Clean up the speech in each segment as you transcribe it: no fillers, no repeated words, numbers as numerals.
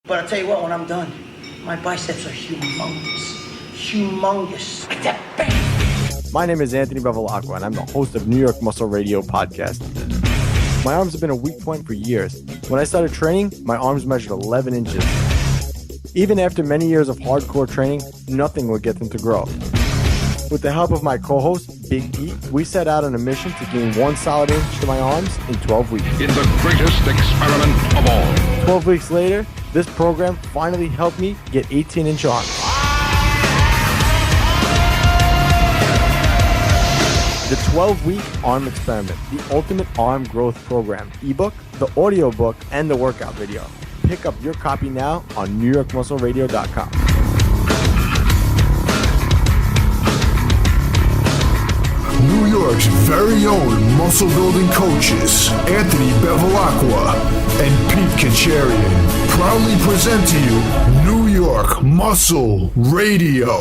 But I'll tell you what, when I'm done, my biceps are humongous. Humongous. Like that bang. My name is Anthony Bevilacqua, and I'm the host of New York Muscle Radio podcast. My arms have been a weak point for years. When I started training, my arms measured 11 inches. Even after many years of hardcore training, nothing would get them to grow. With the help of my co-host, Big Pete, we set out on a mission to gain 1 solid inch to my arms in 12 weeks. In the greatest experiment of all. 12 weeks later, this program finally helped me get 18-inch arms. The 12-week arm experiment, the ultimate arm growth program, ebook, the audio book, and the workout video. Pick up your copy now on NewYorkMuscleRadio.com. New York's very own muscle building coaches, Anthony Bevilacqua and Pete Kacharian, proudly present to you New York Muscle Radio.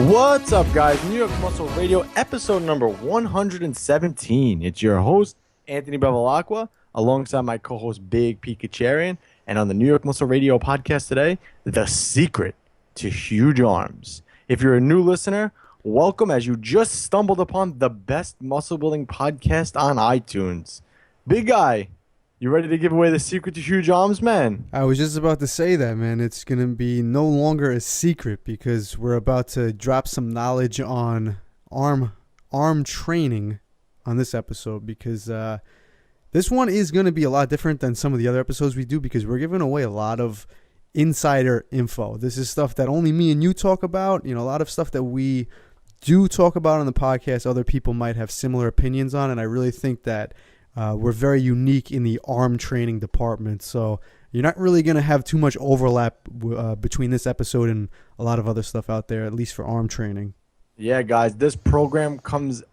What's up, guys? New York Muscle Radio, episode number 117. It's your host, Anthony Bevilacqua, alongside my co-host, Big Pete Kacharian, and on the New York Muscle Radio podcast today, the secret to huge arms. If you're a new listener, welcome, as you just stumbled upon the best muscle building podcast on iTunes. Big guy, you ready to give away the secret to huge arms, man? I was just about to say that, man. It's going to be no longer a secret because we're about to drop some knowledge on arm training on this episode, because this one is going to be a lot different than some of the other episodes we do, because we're giving away a lot of insider info. This is stuff that only me and you talk about. You know, a lot of stuff that we do talk about on the podcast, other people might have similar opinions on, and I really think that we're very unique in the arm training department. So you're not really going to have too much overlap between this episode and a lot of other stuff out there, at least for arm training. Yeah, guys, this podcast,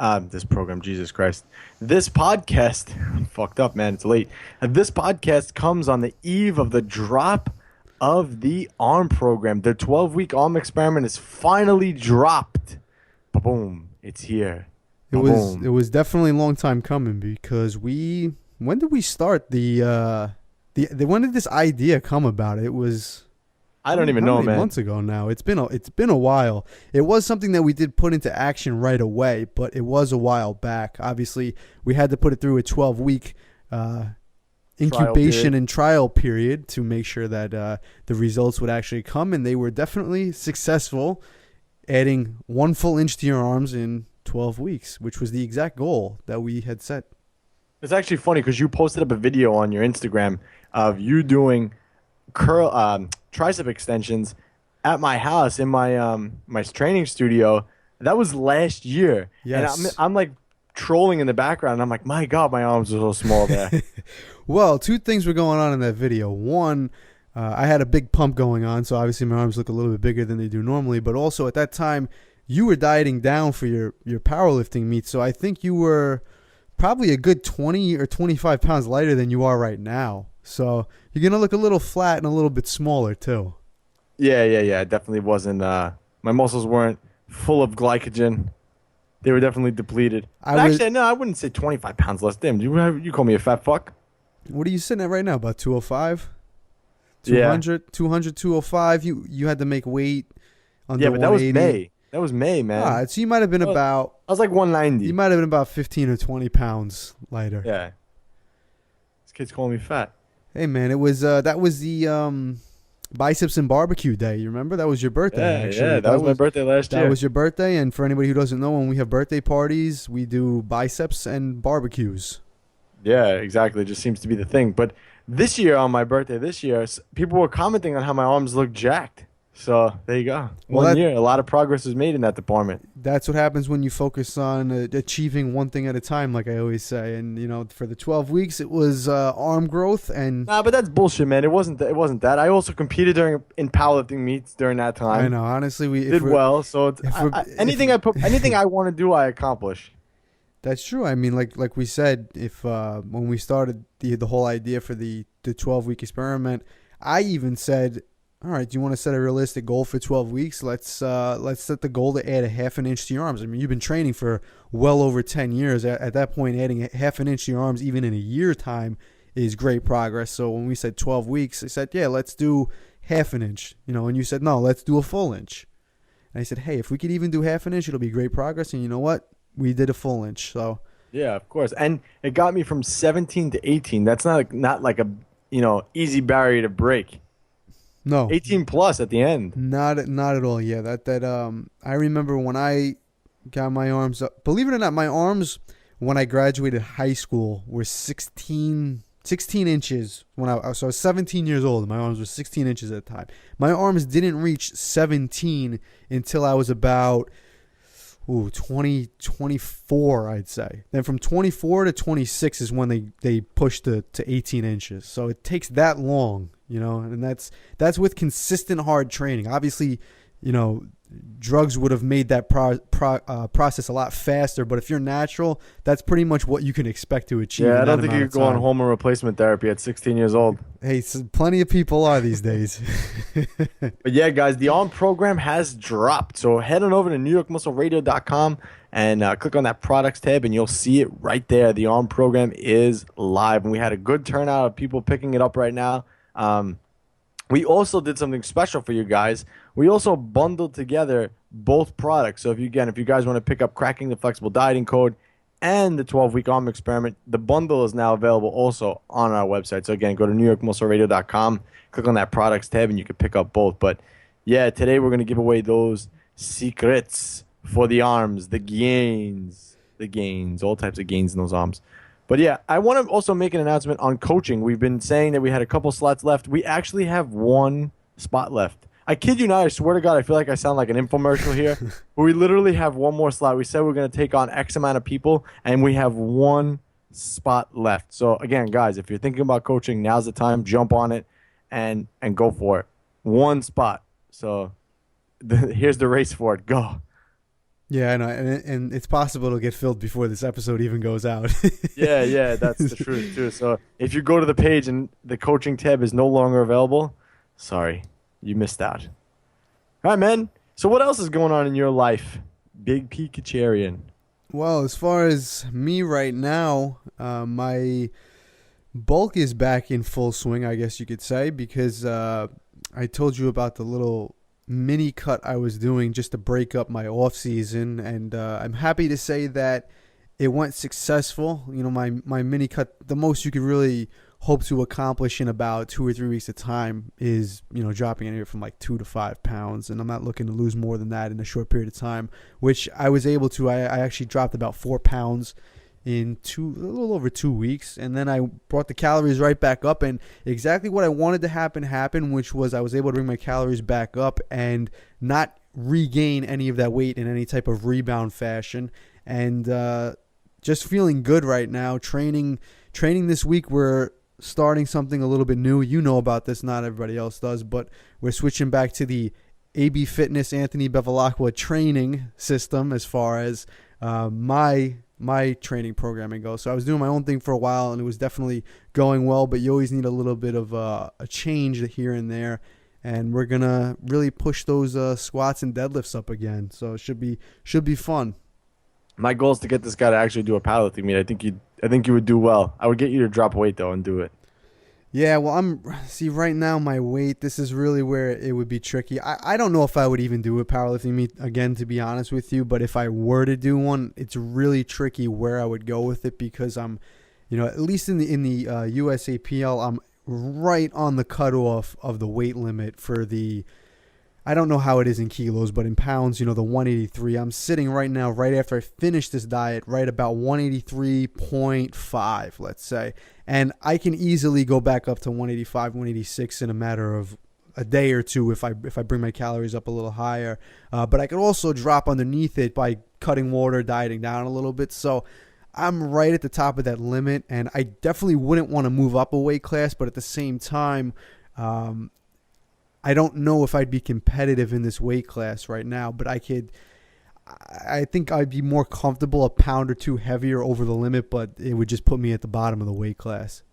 fucked up, man, it's late. This podcast comes on the eve of the drop of the arm program. The 12-week arm experiment is finally dropped. Boom, it's here. It was definitely a long time coming, because when did we start when did this idea come about? It was I don't even know, man. Months ago now. It's been a while. It was something that we did put into action right away, but it was a while back. Obviously, we had to put it through a 12-week incubation and trial period to make sure that the results would actually come, and they were definitely successful, adding 1 full inch to your arms in 12 weeks, which was the exact goal that we had set. It's actually funny because you posted up a video on your Instagram of you doing tricep extensions at my house in my my training studio. That was last year. Yes. And I'm like trolling in the background, and I'm like, my God, my arms are so small there. Well, 2 things were going on in that video. One, I had a big pump going on, so obviously my arms look a little bit bigger than they do normally. But also at that time, you were dieting down for your powerlifting meet, so I think you were probably a good 20 or 25 pounds lighter than you are right now. So you're going to look a little flat and a little bit smaller too. Yeah. It definitely wasn't. My muscles weren't full of glycogen. They were definitely depleted. Actually, no, I wouldn't say 25 pounds less. Damn, you call me a fat fuck? What are you sitting at right now? About 205? 200, yeah. 200, 205. You had to make weight under 180. Yeah, but that was May. That was May, man. All right, so you might have been I was like 190. You might have been about 15 or 20 pounds lighter. Yeah. This kid's calling me fat. Hey, man, it was that was the biceps and barbecue day. You remember? That was your birthday, actually. Yeah, that was my birthday last year. That was your birthday, and for anybody who doesn't know, when we have birthday parties, we do biceps and barbecues. Yeah, exactly. It just seems to be the thing. But this year, on my birthday people were commenting on how my arms look jacked. So there you go. One year, a lot of progress was made in that department. That's what happens when you focus on achieving one thing at a time, like I always say. And you know, for the 12 weeks, it was arm growth. And nah, but that's bullshit, man. It wasn't that. I also competed in powerlifting meets during that time. I know. Honestly, we did well. So anything I want to do, I accomplish. That's true. I mean, like we said, if when we started the whole idea for the 12-week experiment, I even said all right, do you want to set a realistic goal for 12 weeks? Let's set the goal to add a half an inch to your arms. I mean, you've been training for well over 10 years. At that point, adding a half an inch to your arms, even in a year time, is great progress. So when we said 12 weeks, I said, yeah, let's do half an inch, and you said, no, let's do a full inch. And I said, hey, if we could even do half an inch, it'll be great progress. And you know what? We did a full inch. So Yeah, of course. And it got me from 17 to 18. That's not like a, easy barrier to break. no, 18 plus at the end. not at all. Yeah, I remember when I got my arms up. Believe it or not, my arms when I graduated high school were 16 inches so I was 17 years old, and my arms were 16 inches at the time. My arms didn't reach 17 until I was about 24, I'd say. Then from 24 to 26 is when they pushed to 18 inches. So it takes that long, and that's with consistent hard training. Obviously, drugs would have made that process a lot faster, but if you're natural, that's pretty much what you can expect to achieve. Yeah, I don't think you could go on hormone replacement therapy at 16 years old. Hey, plenty of people are these days. But yeah, guys, the ARM program has dropped. So head on over to NewYorkMuscleRadio.com and click on that products tab, and you'll see it right there. The ARM program is live, and we had a good turnout of people picking it up right now. We also did something special for you guys. We also bundled together both products. So if you guys want to pick up Cracking the Flexible Dieting Code and the 12-week arm experiment, the bundle is now available also on our website. So again, go to NewYorkMuscleRadio.com, click on that products tab, and you can pick up both. But yeah, today we're going to give away those secrets for the arms, the gains, all types of gains in those arms. But yeah, I want to also make an announcement on coaching. We've been saying that we had a couple slots left. We actually have one spot left. I kid you not, I swear to God, I feel like I sound like an infomercial here. But we literally have one more slot. We said we're going to take on X amount of people, and we have one spot left. So again, guys, if you're thinking about coaching, now's the time. Jump on it and go for it. One spot. So here's the race for it. Go. Yeah, I know, and it's possible it'll get filled before this episode even goes out. Yeah, that's the truth too. So if you go to the page and the coaching tab is no longer available, sorry, you missed out. All right, man. So what else is going on in your life, Big P Kacharian? Well, as far as me right now, my bulk is back in full swing, I guess you could say, because I told you about the little mini cut I was doing just to break up my off season, and I'm happy to say that it went successful. My mini cut, the most you could really hope to accomplish in about 2 or 3 weeks of time is dropping anywhere from like 2 to 5 pounds, and I'm not looking to lose more than that in a short period of time, which I was able to. I actually dropped about 4 pounds in a little over 2 weeks, and then I brought the calories right back up, and exactly what I wanted to happen, which was I was able to bring my calories back up and not regain any of that weight in any type of rebound fashion, and just feeling good right now. Training this week, we're starting something a little bit new. You know about this, not everybody else does, but we're switching back to the AB Fitness Anthony Bevilacqua training system as far as my training programming goes. So I was doing my own thing for a while, and it was definitely going well, but you always need a little bit of a change here and there, and we're gonna really push those squats and deadlifts up again. So it should be fun. My goal is to get this guy to actually do a powerlifting meet. I think you would do well. I would get you to drop weight though and do it. Yeah, well, right now my weight, this is really where it would be tricky. I don't know if I would even do a powerlifting meet again, to be honest with you, but if I were to do one, it's really tricky where I would go with it, because I'm, at least in the USAPL, I'm right on the cutoff of the weight limit for the, I don't know how it is in kilos, but in pounds, the 183. I'm sitting right now, right after I finish this diet, right about 183.5, let's say. And I can easily go back up to 185, 186 in a matter of a day or two if I bring my calories up a little higher. But I could also drop underneath it by cutting water, dieting down a little bit. So I'm right at the top of that limit, and I definitely wouldn't want to move up a weight class, but at the same time, I don't know if I'd be competitive in this weight class right now, but I think I'd be more comfortable a pound or two heavier over the limit, but it would just put me at the bottom of the weight class.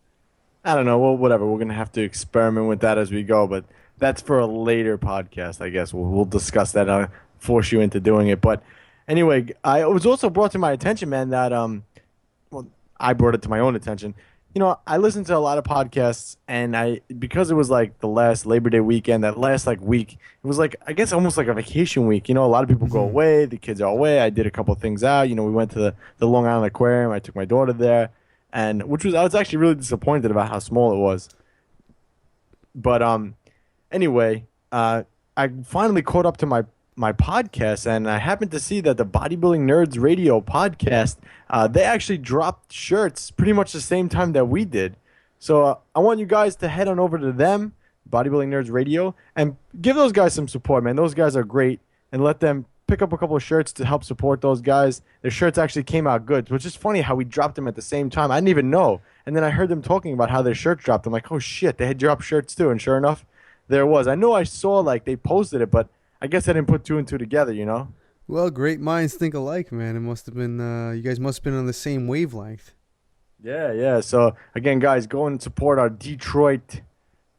I don't know. Well, whatever. We're going to have to experiment with that as we go. But that's for a later podcast, I guess. We'll discuss that. I'll force you into doing it. But anyway, it was also brought to my attention, man, that well, I brought it to my own attention. I listened to a lot of podcasts, and because it was like the last Labor Day weekend, that last like week, it was like, I guess, almost like a vacation week. A lot of people go away, the kids are away. I did a couple of things out. We went to the Long Island Aquarium. I took my daughter there, and I was actually really disappointed about how small it was. But anyway, I finally caught up to my podcast, and I happened to see that the Bodybuilding Nerds Radio podcast, they actually dropped shirts pretty much the same time that we did. So I want you guys to head on over to them, Bodybuilding Nerds Radio, and give those guys some support, man. Those guys are great, and let them pick up a couple of shirts to help support those guys. Their shirts actually came out good, which is funny how we dropped them at the same time. I didn't even know. And then I heard them talking about how their shirts dropped. I'm like, oh, shit, they had dropped shirts too. And sure enough, there it was. I know I saw, like, they posted it, but I guess I didn't put two and two together. Well, great minds think alike, man. It must have been, you guys must have been on the same wavelength. Yeah. So, again, guys, go and support our Detroit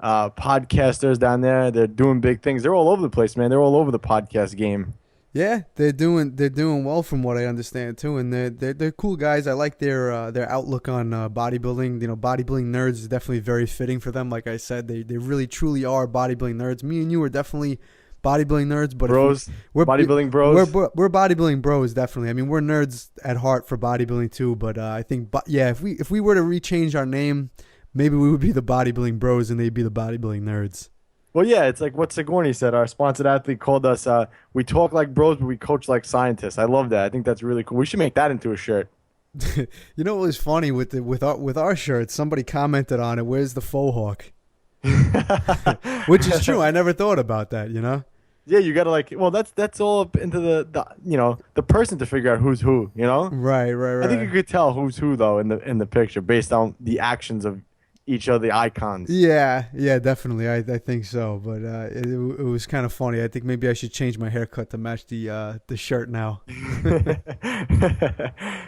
podcasters down there. They're doing big things. They're all over the place, man. They're all over the podcast game. Yeah, they're doing well from what I understand too, and they're cool guys. I like their outlook on bodybuilding. Bodybuilding nerds is definitely very fitting for them. Like I said, they really truly are bodybuilding nerds. Me and you are definitely bodybuilding nerds, but bros, we're bodybuilding bros. We're bodybuilding bros, definitely. I mean, we're nerds at heart for bodybuilding too. But I think, if we were to rechange our name, maybe we would be the bodybuilding bros, and they'd be the bodybuilding nerds. Well, yeah, it's like what Sigourney said. Our sponsored athlete called us, we talk like bros, but we coach like scientists. I love that. I think that's really cool. We should make that into a shirt. You know what was funny with our shirts? Somebody commented on it. Where's the faux hawk? Which is true. I never thought about that. Yeah, you gotta that's all up into the person to figure out who's who. Right. I think you could tell who's who though in the picture based on the actions of each of the icons. Yeah, definitely. I think so. But it was kind of funny. I think maybe I should change my haircut to match the shirt now.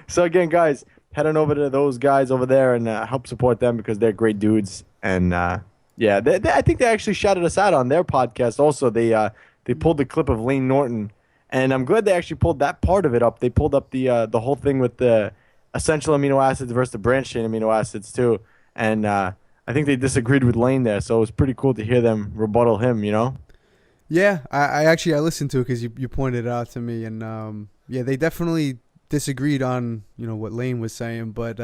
So again, guys, head on over to those guys over there and help support them because they're great dudes. And I think they actually shouted us out on their podcast. Also, they pulled the clip of Lane Norton, and I'm glad they actually pulled that part of it up. They pulled up the whole thing with the essential amino acids versus the branched chain amino acids too. And I think they disagreed with Lane there, so it was pretty cool to hear them rebuttal him, Yeah, I listened to it because you pointed it out to me, and they definitely disagreed on what Lane was saying, but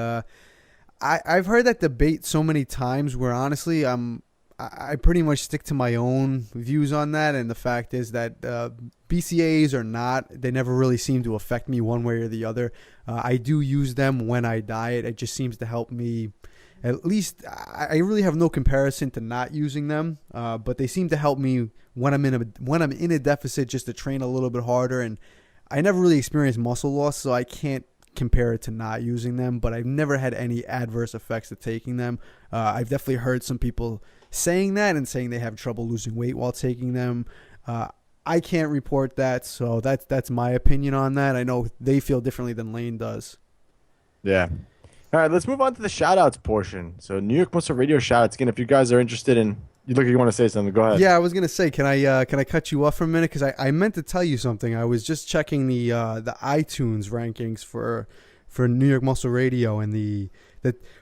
I've heard that debate so many times where honestly I pretty much stick to my own views on that, and the fact is that BCAAs they never really seem to affect me one way or the other. I do use them when I diet. It just seems to help me. At least I really have no comparison to not using them, but they seem to help me when I'm in a deficit just to train a little bit harder. And I never really experienced muscle loss, so I can't compare it to not using them. But I've never had any adverse effects to taking them. I've definitely heard some people saying that and saying they have trouble losing weight while taking them. I can't report that, so that's my opinion on that. I know they feel differently than Lane does. Yeah. All right, let's move on to the shout-outs portion. So New York Muscle Radio shout-outs. Again, if you guys are interested in – you want to say something, go ahead. Yeah, I was going to say, can I cut you off for a minute? Because I meant to tell you something. I was just checking the iTunes rankings for New York Muscle Radio, and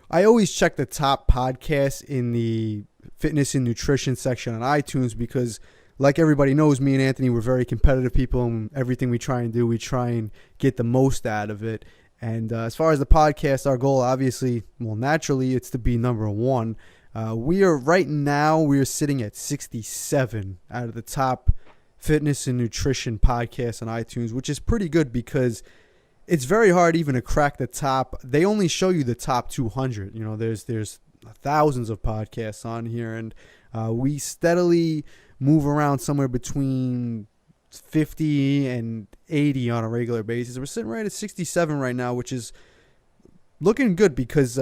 I always check the top podcasts in the fitness and nutrition section on iTunes because, like everybody knows, me and Anthony, we're very competitive people, and everything we try and do, we try and get the most out of it. And as far as the podcast, our goal, obviously, naturally, it's to be number one. We are sitting at 67 out of the top fitness and nutrition podcasts on iTunes, which is pretty good because it's very hard even to crack the top. They only show you the top 200. There's thousands of podcasts on here, and we steadily move around somewhere between 50 and 80 on a regular basis. We're sitting right at 67 right now, which is looking good because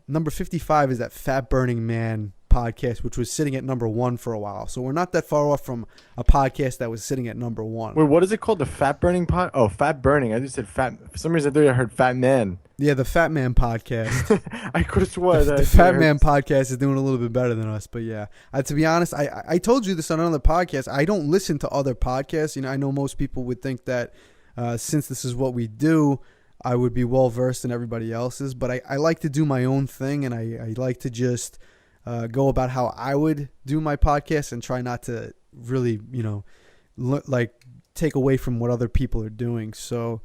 number 55 is that Fat Burning Man podcast, which was sitting at number 1 for a while. So we're not that far off from a podcast that was sitting at number 1. Wait, what is it called? The fat burning pod? Oh, fat burning. I just said fat. For some reason, I thought I heard fat man. Yeah, the Fat Man podcast. I could have sworn The Fat Man podcast is doing a little bit better than us. But yeah, to be honest, I told you this on another podcast. I don't listen to other podcasts. You know, I know most people would think that since this is what we do, I would be well versed in everybody else's. But I like to do my own thing, and I like to just go about how I would do my podcast and try not to really, take away from what other people are doing. So.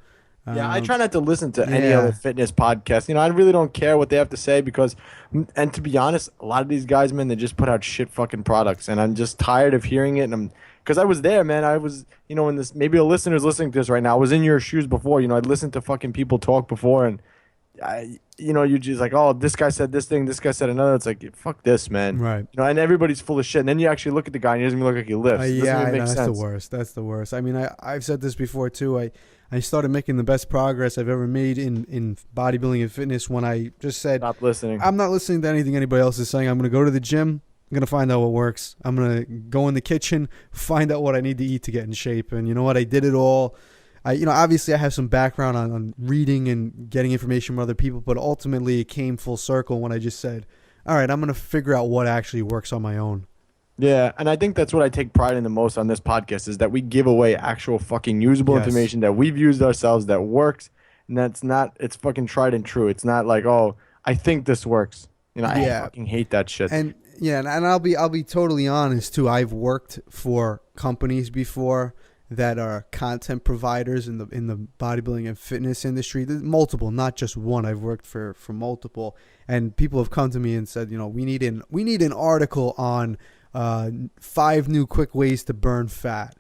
Yeah, I try not to listen to any other fitness podcast. You know, I really don't care what they have to say because, and to be honest, a lot of these guys, man, they just put out shit fucking products, and I'm just tired of hearing it. And because I was there, man, I was, in this. Maybe a listener's listening to this right now. I was in your shoes before. I'd listened to fucking people talk before, and you're just like, oh, this guy said this thing, this guy said another. It's like, fuck this, man. Right. And everybody's full of shit. And then you actually look at the guy, and he doesn't even look like he lifts. That's the worst. That's the worst. I mean, I've said this before too. I started making the best progress I've ever made in bodybuilding and fitness when I just said, stop listening. I'm not listening to anything anybody else is saying. I'm going to go to the gym. I'm going to find out what works. I'm going to go in the kitchen, find out what I need to eat to get in shape. And you know what? I did it all. Obviously I have some background on reading and getting information from other people, but ultimately it came full circle when I just said, all right, I'm going to figure out what actually works on my own. Yeah, and I think that's what I take pride in the most on this podcast is that we give away actual fucking usable information that we've used ourselves that works, and it's fucking tried and true. It's not like, oh, I think this works. I fucking hate that shit. And I'll be totally honest too. I've worked for companies before that are content providers in the bodybuilding and fitness industry. There's multiple, not just one. I've worked for multiple, and people have come to me and said, we need an article on 5 new quick ways to burn fat,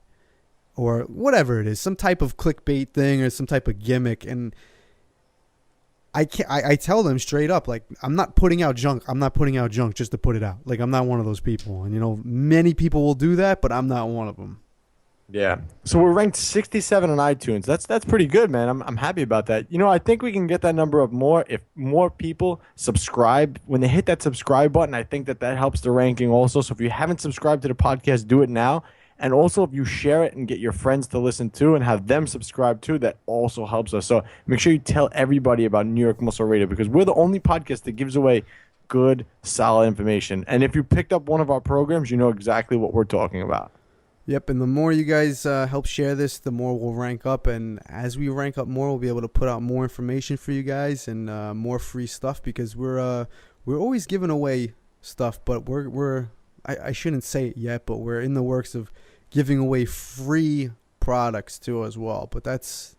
or whatever it is, some type of clickbait thing or some type of gimmick. And I tell them straight up, like, I'm not putting out junk. I'm not putting out junk just to put it out. Like, I'm not one of those people. And many people will do that, but I'm not one of them. Yeah. So we're ranked 67 on iTunes. That's pretty good, man. I'm happy about that. I think we can get that number up more if more people subscribe. When they hit that subscribe button, I think that helps the ranking also. So if you haven't subscribed to the podcast, do it now. And also if you share it and get your friends to listen to and have them subscribe too, that also helps us. So make sure you tell everybody about New York Muscle Radio because we're the only podcast that gives away good, solid information. And if you picked up one of our programs, you know exactly what we're talking about. Yep, and the more you guys help share this, the more we'll rank up. And as we rank up more, we'll be able to put out more information for you guys and more free stuff because we're always giving away stuff. But I shouldn't say it yet, but we're in the works of giving away free products too as well. But that's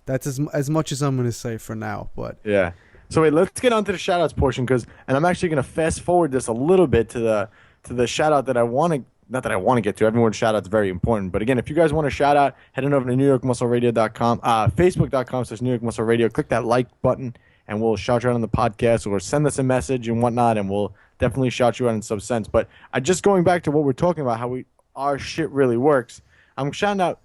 as much as I'm going to say for now. But yeah. So wait, let's get on to the shout outs portion and I'm actually going to fast forward this a little bit to the shout out that I want to. Not that I want to get to. Everyone's shout out is very important. But again, if you guys want to shout out, head on over to NewYorkMuscleRadio.com, Facebook.com/New York Muscle Radio. Click that like button, and we'll shout you out on the podcast, or send us a message and whatnot, and we'll definitely shout you out in some sense. But just going back to what we're talking about, how our shit really works. I'm shouting out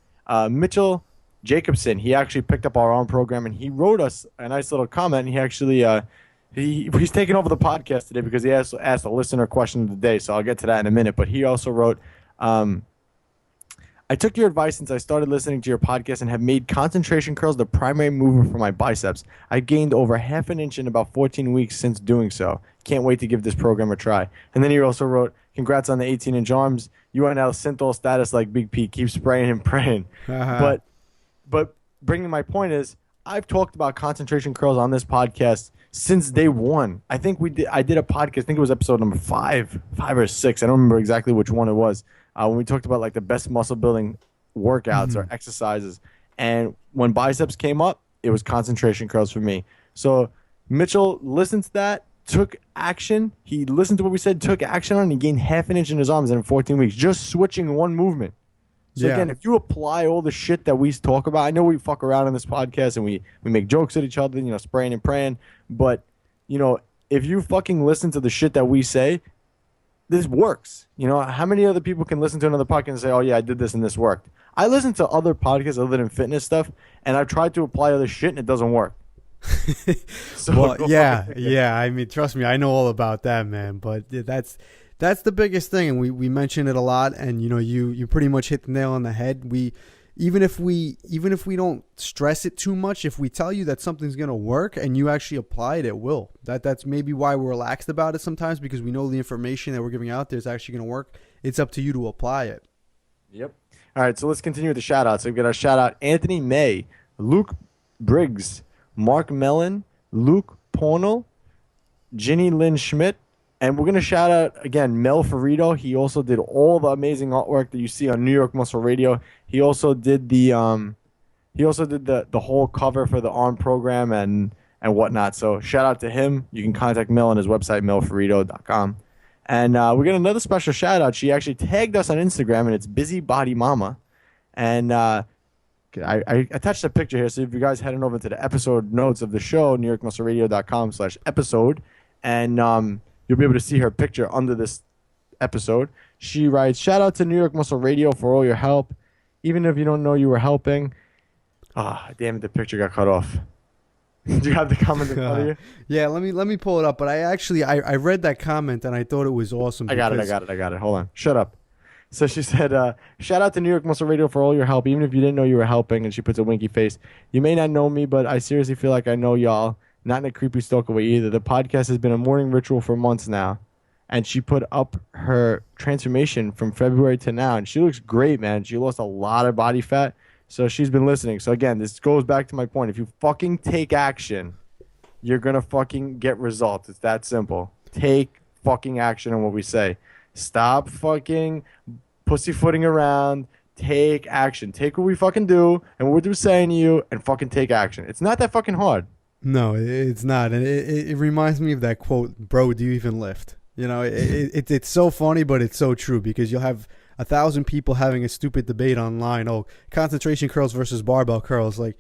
Mitchell Jacobson. He actually picked up our own program, and he wrote us a nice little comment. And he actually He's taking over the podcast today because he asked a listener question of the day, so I'll get to that in a minute. But he also wrote, I took your advice since I started listening to your podcast and have made concentration curls the primary mover for my biceps. I gained over half an inch in about 14 weeks since doing so. Can't wait to give this program a try. And then he also wrote, congrats on the 18-inch arms. You are now synthol status like Big P. Keep spraying and praying. But bringing my point is, I've talked about concentration curls on this podcast since day one. I think I did a podcast. I think it was episode number 5 or 6. I don't remember exactly which one it was. When we talked about like the best muscle building workouts or exercises, and when biceps came up, it was concentration curls for me. So Mitchell listened to that, took action. He listened to what we said, took action on it, and he gained half an inch in his arms in 14 weeks, just switching one movement. So again, if you apply all the shit that we talk about, I know we fuck around on this podcast and we make jokes at each other, spraying and praying. But, if you fucking listen to the shit that we say, this works. How many other people can listen to another podcast and say, oh yeah, I did this and this worked? I listen to other podcasts other than fitness stuff, and I've tried to apply other shit and it doesn't work. So, well, yeah. I mean, trust me, I know all about that, man. But that's the biggest thing, and we mention it a lot. And you pretty much hit the nail on the head. Even if we don't stress it too much, if we tell you that something's gonna work and you actually apply it, it will. That's maybe why we're relaxed about it sometimes, because we know the information that we're giving out there is actually gonna work. It's up to you to apply it. Yep. All right, so let's continue with the shout outs. So we've got our shout out Anthony May, Luke Briggs, Mark Mellon, Luke Pornell, Ginny Lynn Schmidt, and we're going to shout out again Mel Ferrito. He also did all the amazing artwork that you see on New York Muscle Radio. He also did the whole cover for the ARM program and whatnot. So shout out to him. You can contact Mel on his website, melferrito.com. And we got another special shout out. She actually tagged us on Instagram, and it's Busy Body Mama. And I attached a picture here. So if you guys heading over to the episode notes of the show, newyorkmuscleradio.com/episode, and you'll be able to see her picture under this episode. She writes, shout out to New York Muscle Radio for all your help. Even if you don't know you were helping. Damn it, the picture got cut off. Do you have the comment in front of you? Yeah, let me pull it up. But I read that comment and I thought it was awesome. I got it. Hold on. Shut up. So she said, shout out to New York Muscle Radio for all your help, even if you didn't know you were helping. And she puts a winky face. You may not know me, but I seriously feel like I know y'all. Not in a creepy stalker way either. The podcast has been a morning ritual for months now. And she put up her transformation from February to now. And she looks great, man. She lost a lot of body fat. So she's been listening. So again, this goes back to my point. If you fucking take action, you're going to fucking get results. It's that simple. Take fucking action on what we say. Stop fucking pussyfooting around. Take action. Take what we fucking do and what we're saying to you and fucking take action. It's not that fucking hard. No, it's not. And it reminds me of that quote, bro, do you even lift? It's so funny, but it's so true, because you'll have 1,000 people having a stupid debate online. Oh, concentration curls versus barbell curls. Like,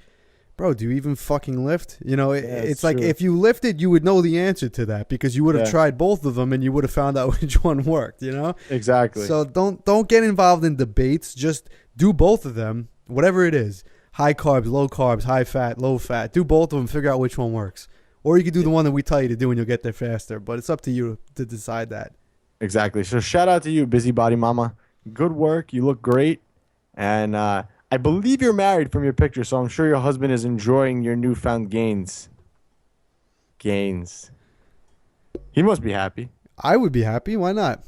bro, do you even fucking lift? It's like true. If you lifted, you would know the answer to that, because you would have tried both of them and you would have found out which one worked, Exactly. So don't get involved in debates. Just do both of them, whatever it is. High carbs, low carbs, high fat, low fat. Do both of them, figure out which one works. Or you can do the one that we tell you to do and you'll get there faster. But it's up to you to decide that. Exactly. So shout out to you, Busy Body Mama. Good work. You look great. And I believe you're married from your picture, so I'm sure your husband is enjoying your newfound gains. He must be happy. I would be happy. Why not?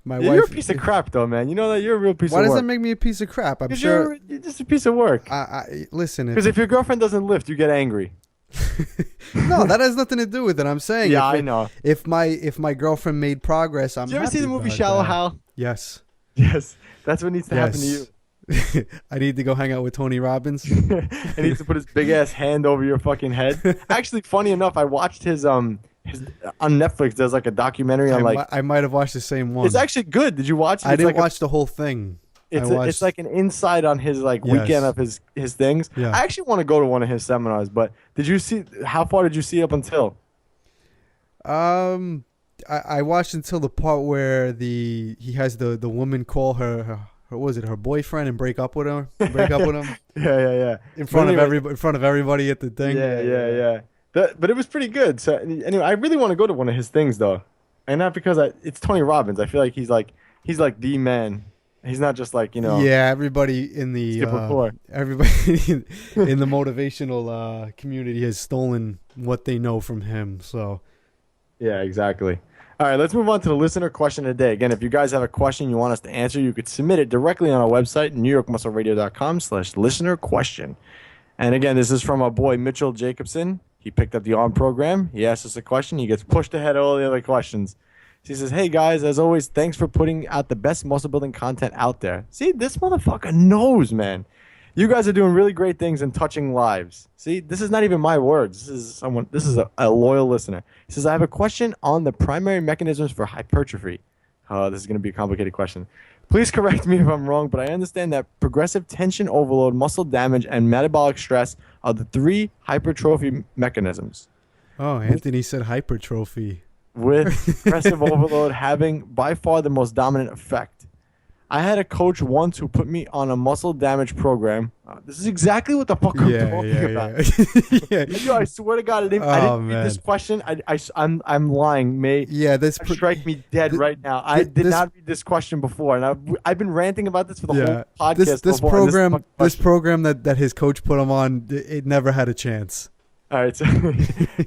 My wife. You're a piece of crap, though, man. You know that you're a real piece of work. Why does that make me a piece of crap? I'm sure. You're just a piece of work. Listen. Because if your girlfriend doesn't lift, you get angry. No, that has nothing to do with it. I'm saying. Yeah, I know. If my girlfriend made progress, I'm. Did you ever happy see the movie about Shallow that. Hal? Yes. Yes. That's what needs to happen to you. I need to go hang out with Tony Robbins. He needs to put his big ass hand over your fucking head. Actually, funny enough, I watched his on Netflix. There's like a documentary on I might have watched the same one. It's actually good. Did you watch it? I didn't watch the whole thing. It's like an insight on his weekend of his things. Yeah. I actually want to go to one of his seminars, but did you see how far did you see up until? I watched until the part where he has the woman call her what was it, her boyfriend, and break up with him. Yeah. In front of everybody at the thing. Yeah. But it was pretty good. So anyway, I really want to go to one of his things though, and not because it's Tony Robbins. I feel like he's like the man. He's not just Yeah, everybody in the motivational community has stolen what they know from him. So. Yeah, exactly. All right, let's move on to the listener question of the day. Again, if you guys have a question you want us to answer, you could submit it directly on our website, newyorkmuscleradio.com/listener question. And again, this is from our boy Mitchell Jacobson. He picked up the ARM program. He asked us a question. He gets pushed ahead of all the other questions. He says, hey guys, as always, thanks for putting out the best muscle building content out there. See, this motherfucker knows, man. You guys are doing really great things and touching lives. See, this is not even my words. This is a loyal listener. He says, I have a question on the primary mechanisms for hypertrophy. This is going to be a complicated question. Please correct me if I'm wrong, but I understand that progressive tension overload, muscle damage, and metabolic stress are the 3 hypertrophy mechanisms. Oh, Anthony said hypertrophy. With progressive overload having by far the most dominant effect. I had a coach once who put me on a muscle damage program. This is exactly what the fuck I'm talking about. Yeah. Yo, I swear to God, I didn't read this question. I'm lying. Strike me dead right now. I did not read this question before, and I've been ranting about this for the whole podcast. This program that his coach put him on, it never had a chance. All right, so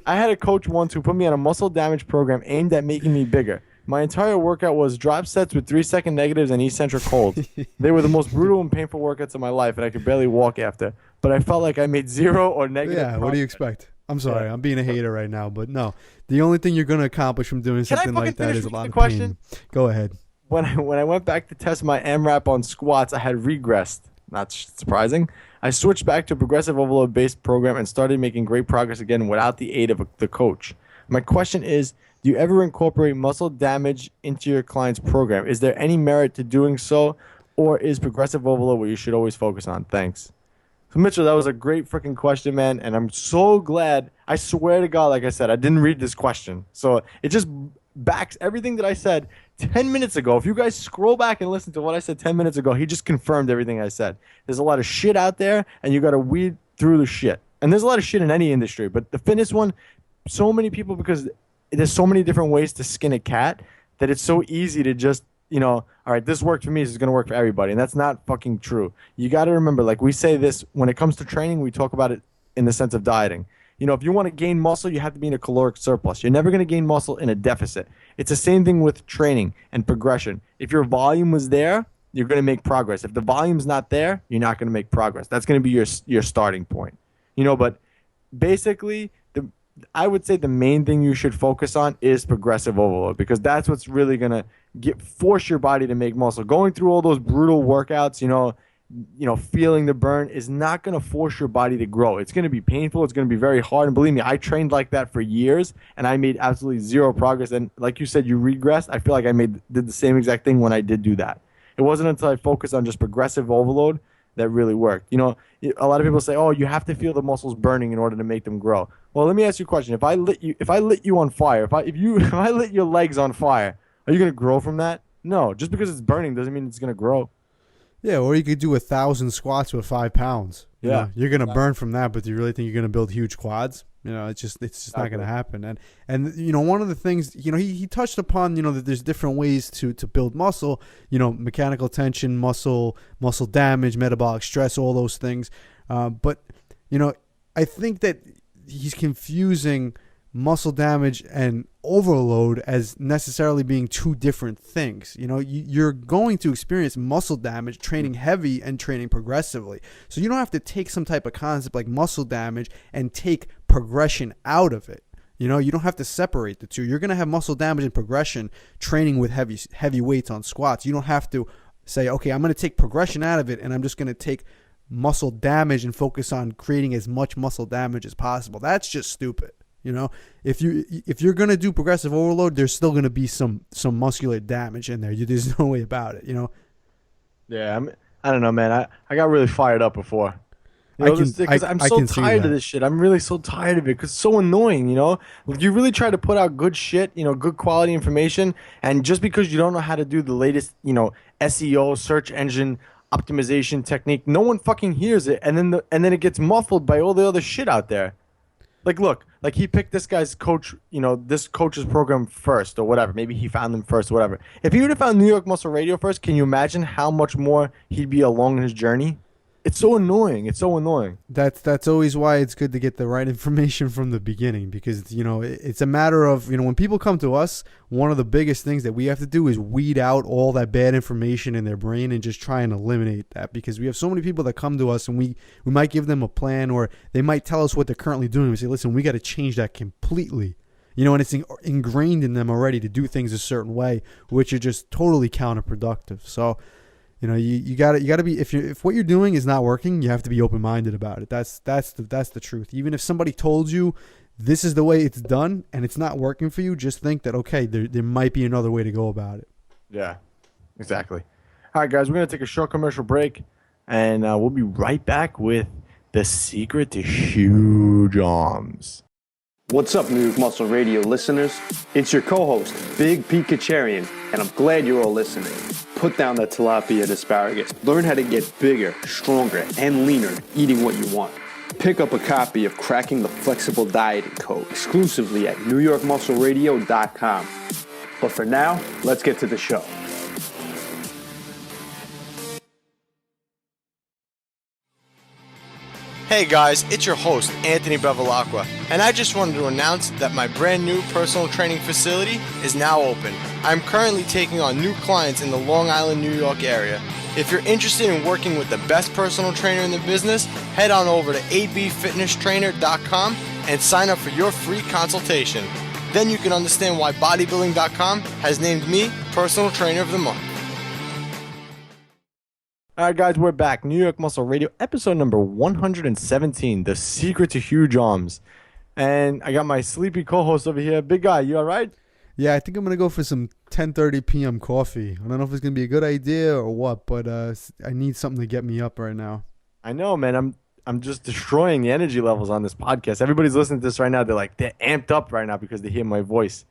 I had a coach once who put me on a muscle damage program aimed at making me bigger. My entire workout was drop sets with 3-second negatives and eccentric holds. They were the most brutal and painful workouts of my life, and I could barely walk after. But I felt like I made zero or negative progress. What do you expect? I'm sorry, I'm being a hater right now, but no. The only thing you're going to accomplish from doing something like that is a lot of pain. Go ahead. When I went back to test my MRAP on squats, I had regressed. Not surprising. I switched back to a progressive overload-based program and started making great progress again without the aid of the coach. My question is, do you ever incorporate muscle damage into your client's program? Is there any merit to doing so, or is progressive overload what you should always focus on? Thanks. So, Mitchell, that was a great freaking question, man, and I'm so glad. I swear to God, like I said, I didn't read this question. So it just backs everything that I said 10 minutes ago. If you guys scroll back and listen to what I said 10 minutes ago, he just confirmed everything I said. There's a lot of shit out there, and you got to weed through the shit. And there's a lot of shit in any industry, but the fitness one, so many people, because there's so many different ways to skin a cat that it's so easy to just, all right, this worked for me, this is going to work for everybody. And that's not fucking true. You got to remember, like we say this, when it comes to training, we talk about it in the sense of dieting. If you want to gain muscle, you have to be in a caloric surplus. You're never going to gain muscle in a deficit. It's the same thing with training and progression. If your volume was there, you're going to make progress. If the volume's not there, you're not going to make progress. That's going to be your starting point. But basically, I would say the main thing you should focus on is progressive overload, because that's what's really going to force your body to make muscle. Going through all those brutal workouts, feeling the burn is not going to force your body to grow. It's going to be painful. It's going to be very hard. And believe me, I trained like that for years, and I made absolutely zero progress. And like you said, you regressed. I feel like I did the same exact thing when I did do that. It wasn't until I focused on just progressive overload that really worked. A lot of people say, "Oh, you have to feel the muscles burning in order to make them grow." Well, let me ask you a question. If I lit you on fire, if I lit your legs on fire, are you going to grow from that? No. Just because it's burning doesn't mean it's going to grow. Yeah, or you could do 1,000 squats with 5 pounds. You're going to burn from that, but do you really think you're going to build huge quads? It's just not going to happen. And one of the things, he touched upon, that there's different ways to build muscle, mechanical tension, muscle damage, metabolic stress, all those things. But I think that he's confusing muscle damage and overload as necessarily being two different things. You're going to experience muscle damage training heavy and training progressively. So you don't have to take some type of concept like muscle damage and take progression out of it. You don't have to separate the two. You're going to have muscle damage and progression training with heavy weights on squats. You don't have to say, okay, I'm going to take progression out of it and I'm just going to take muscle damage and focus on creating as much muscle damage as possible. That's just stupid. If you're going to do progressive overload, there's still going to be some muscular damage in there. There's no way about it, Yeah, I don't know, man. I got really fired up before. Because I'm so tired of this shit. I'm really so tired of it because it's so annoying, You really try to put out good shit, good quality information, and just because you don't know how to do the latest, SEO, search engine optimization technique, no one fucking hears it, and then it gets muffled by all the other shit out there. Like, look, he picked this guy's coach, this coach's program first or whatever. Maybe he found them first or whatever. If he would have found New York Muscle Radio first, can you imagine how much more he'd be along in his journey? It's so annoying. It's so annoying. That's always why it's good to get the right information from the beginning, because it's a matter of when people come to us, one of the biggest things that we have to do is weed out all that bad information in their brain and just try and eliminate that, because we have so many people that come to us and we might give them a plan, or they might tell us what they're currently doing. We say, listen, we got to change that completely. And it's ingrained in them already to do things a certain way, which are just totally counterproductive. So you gotta be, if what you're doing is not working, you have to be open-minded about it. That's the truth. Even if somebody told you this is the way it's done and it's not working for you, just think that, okay, there might be another way to go about it. Yeah, exactly. All right, guys, we're gonna take a short commercial break, and we'll be right back with the secret to huge arms. What's up, New York Muscle Radio listeners? It's your co-host, Big P. Kacharian, and I'm glad you're all listening. Put down that tilapia and asparagus. Learn how to get bigger, stronger, and leaner eating what you want. Pick up a copy of Cracking the Flexible Dieting Code exclusively at NewYorkMuscleRadio.com. But for now, let's get to the show. Hey guys, it's your host, Anthony Bevilacqua, and I just wanted to announce that my brand new personal training facility is now open. I'm currently taking on new clients in the Long Island, New York area. If you're interested in working with the best personal trainer in the business, head on over to abfitnesstrainer.com and sign up for your free consultation. Then you can understand why bodybuilding.com has named me Personal Trainer of the Month. All right, guys, we're back. New York Muscle Radio, episode number 117, The Secret to Huge Arms. And I got my sleepy co-host over here. Big guy, you all right? Yeah, I think I'm going to go for some 10:30 p.m. coffee. I don't know if it's going to be a good idea or what, but I need something to get me up right now. I know, man. I'm just destroying the energy levels on this podcast. Everybody's listening to this right now. They're amped up right now because they hear my voice.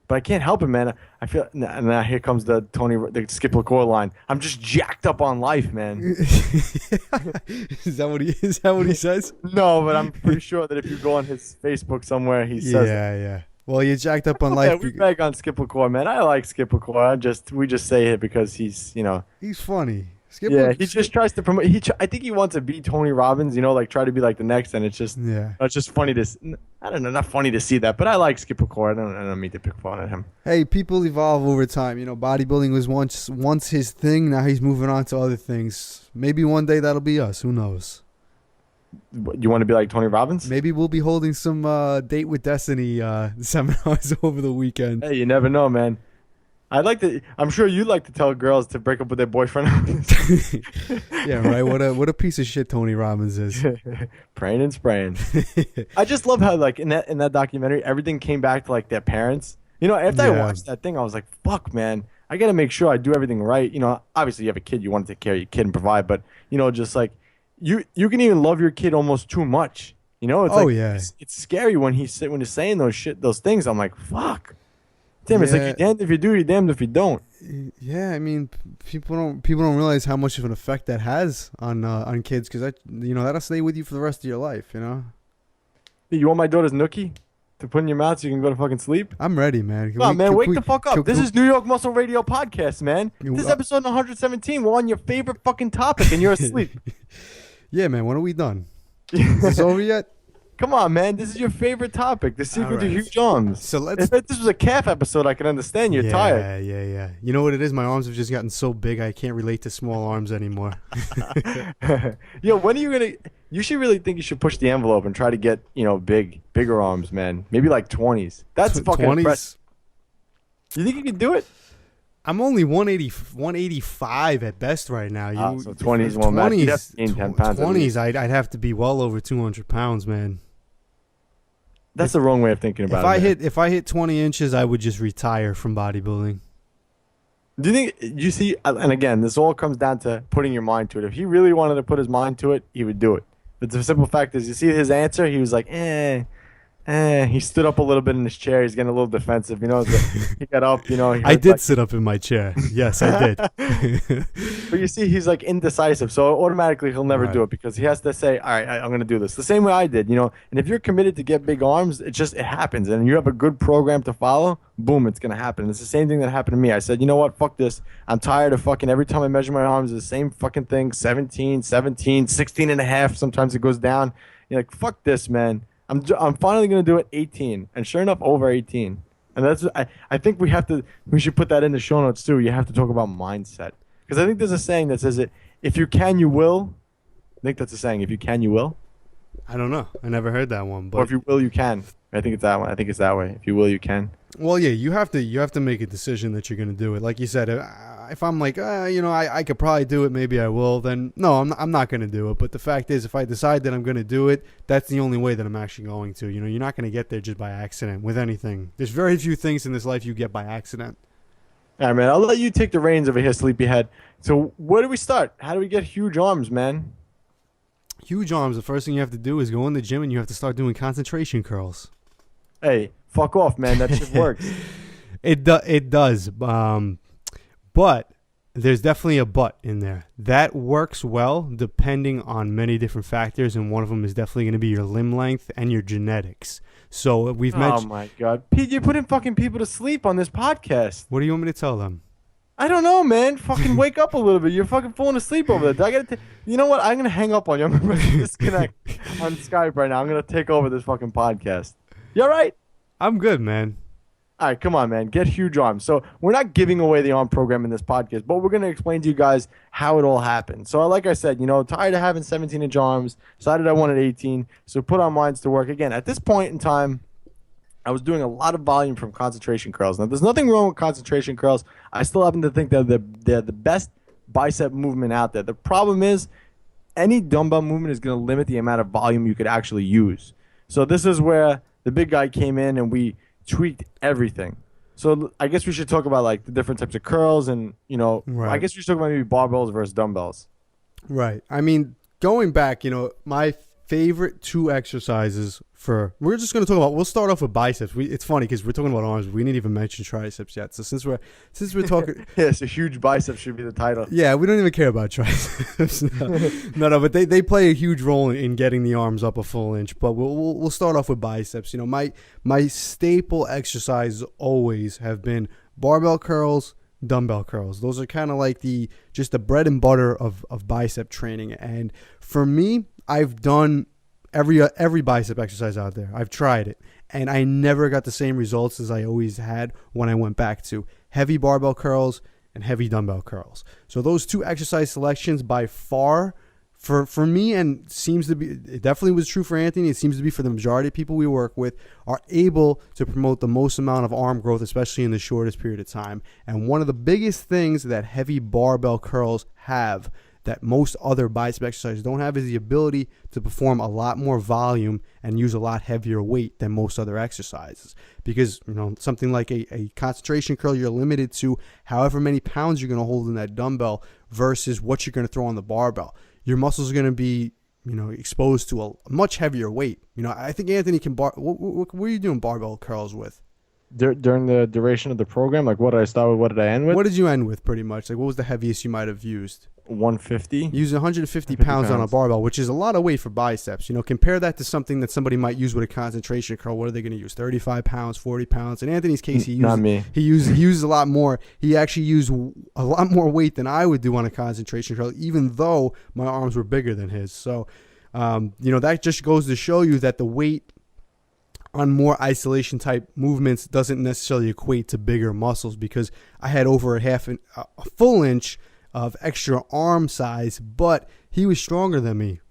But I can't help it, man. I feel, and now here comes the Skip LaCour line. I'm just jacked up on life, man. Is that what he says? No, but I'm pretty sure that if you go on his Facebook somewhere, he says. Yeah. Well, you're jacked up on life. Yeah, we beg on Skip LaCour, man. I like Skip LaCour. We just say it because he's, he's funny. He just tries to promote. I think he wants to be Tony Robbins, try to be like the next, and it's just funny to. I don't know, not funny to see that, but I like Skip LaCour. I don't mean to pick fun at him. Hey, people evolve over time. Bodybuilding was once his thing. Now he's moving on to other things. Maybe one day that'll be us. Who knows? You want to be like Tony Robbins? Maybe we'll be holding some Date with Destiny seminars over the weekend. Hey, you never know, man. I'm sure you'd like to tell girls to break up with their boyfriend. Yeah, right. What a piece of shit Tony Robbins is. Praying and spraying. I just love how in that documentary everything came back to their parents. After I watched that thing, I was like, fuck, man. I got to make sure I do everything right. Obviously you have a kid, you want to take care of your kid and provide, but just you can even love your kid almost too much. It's it's scary when he's saying those things. I'm like, fuck. Damn, it's you're damned if you do, you're damned if you don't. Yeah, I mean, people don't realize how much of an effect that has on kids, because that'll stay with you for the rest of your life. You want my daughter's nookie to put in your mouth so you can go to fucking sleep? I'm ready, man. Come on, man, wake the fuck up. This is New York Muscle Radio podcast, man. This is episode 117. We're on your favorite fucking topic, and you're asleep. Yeah, man. When are we done? Is this over yet? Come on, man. This is your favorite topic. The secret to huge arms. So if this was a calf episode, I can understand you're tired. Yeah. You know what it is? My arms have just gotten so big, I can't relate to small arms anymore. Yo, when are you going to... You should really think you should push the envelope and try to get, bigger arms, man. Maybe 20s. That's fucking 20s? impressive. You think you can do it? I'm only 185 at best right now. So 20s won't matter. You'd have to gain 10 pounds. 20s, I'd have to be well over 200 pounds, man. That's the wrong way of thinking about it. If I hit 20 inches, I would just retire from bodybuilding. Do you think, you see, and again, this all comes down to putting your mind to it. If he really wanted to put his mind to it, he would do it. But the simple fact is, you see his answer, he was like, he stood up a little bit in his chair. He's getting a little defensive. He got up, I did sit up in my chair. Yes, I did. But you see, he's indecisive. So automatically he'll never do it because he has to say, all right, I'm going to do this. The same way I did, And if you're committed to get big arms, it happens. And you have a good program to follow, boom, it's going to happen. And it's the same thing that happened to me. I said, you know what? Fuck this. I'm tired of fucking every time I measure my arms, it's the same fucking thing. 17, 16 and a half. Sometimes it goes down. You're like, fuck this, man. I'm finally going to do it 18, and sure enough, over 18. And that's I think we should put that in the show notes too. You have to talk about mindset, because I think there's a saying that says if you can, you will. I think that's a saying. If you can, you will. I don't know. I never heard that one. But or if you will, you can. I think it's that one. I think it's that way. If you will, you can. Well, yeah, you have to make a decision that you're going to do it. Like you said, if I'm like, I could probably do it, maybe I will, then no, I'm not going to do it. But the fact is, if I decide that I'm going to do it, that's the only way that I'm actually going to. You're not going to get there just by accident with anything. There's very few things in this life you get by accident. All right, man, I'll let you take the reins over here, sleepyhead. So where do we start? How do we get huge arms, man? Huge arms, the first thing you have to do is go in the gym and you have to start doing concentration curls. Hey, fuck off, man. That shit works. It does. But there's definitely a but in there. That works well depending on many different factors, and one of them is definitely going to be your limb length and your genetics. So we've mentioned... Oh, my God. Pete, you're putting fucking people to sleep on this podcast. What do you want me to tell them? I don't know, man. Fucking wake up a little bit. You're fucking falling asleep over there. You know what? I'm going to hang up on you. I'm going to disconnect on Skype right now. I'm going to take over this fucking podcast. You all right? I'm good, man. All right, come on, man. Get huge arms. So we're not giving away the arm program in this podcast, but we're going to explain to you guys how it all happened. So like I said, tired of having 17-inch arms, decided I wanted 18, so put our minds to work. Again, at this point in time, I was doing a lot of volume from concentration curls. Now, there's nothing wrong with concentration curls. I still happen to think that they're the best bicep movement out there. The problem is any dumbbell movement is going to limit the amount of volume you could actually use. So this is where the big guy came in and we tweaked everything. So I guess we should talk about like the different types of curls and, Right. I guess we should talk about maybe barbells versus dumbbells. Right. I mean, going back, my favorite two exercises we're just going to talk about, we'll start off with biceps. It's funny because we're talking about arms. We didn't even mention triceps yet. So since we're talking... Yeah, so huge biceps should be the title. Yeah, we don't even care about triceps. No, but they play a huge role in getting the arms up a full inch. But we'll start off with biceps. My staple exercises always have been barbell curls, dumbbell curls. Those are kind of like the bread and butter of bicep training. And for me, I've done every bicep exercise out there. I've tried it, and I never got the same results as I always had when I went back to heavy barbell curls and heavy dumbbell curls. So those two exercise selections by far for me, and it definitely was true for Anthony, it seems to be for the majority of people we work with, are able to promote the most amount of arm growth, especially in the shortest period of time. And one of the biggest things that heavy barbell curls have that most other bicep exercises don't have is the ability to perform a lot more volume and use a lot heavier weight than most other exercises. Because, something like a concentration curl, you're limited to however many pounds you're going to hold in that dumbbell versus what you're going to throw on the barbell. Your muscles are going to be, exposed to a much heavier weight. I think Anthony can what are you doing barbell curls with? During the duration of the program, like what did I start with, what did I end with? What did you end with pretty much? Like what was the heaviest you might have used? 150. Using 150 pounds on a barbell, which is a lot of weight for biceps. Compare that to something that somebody might use with a concentration curl. What are they going to use? 35 pounds, 40 pounds? In Anthony's case, he used a lot more. He actually used a lot more weight than I would do on a concentration curl, even though my arms were bigger than his. So, that just goes to show you that the weight on more isolation type movements doesn't necessarily equate to bigger muscles, because I had over a full inch of extra arm size, but he was stronger than me,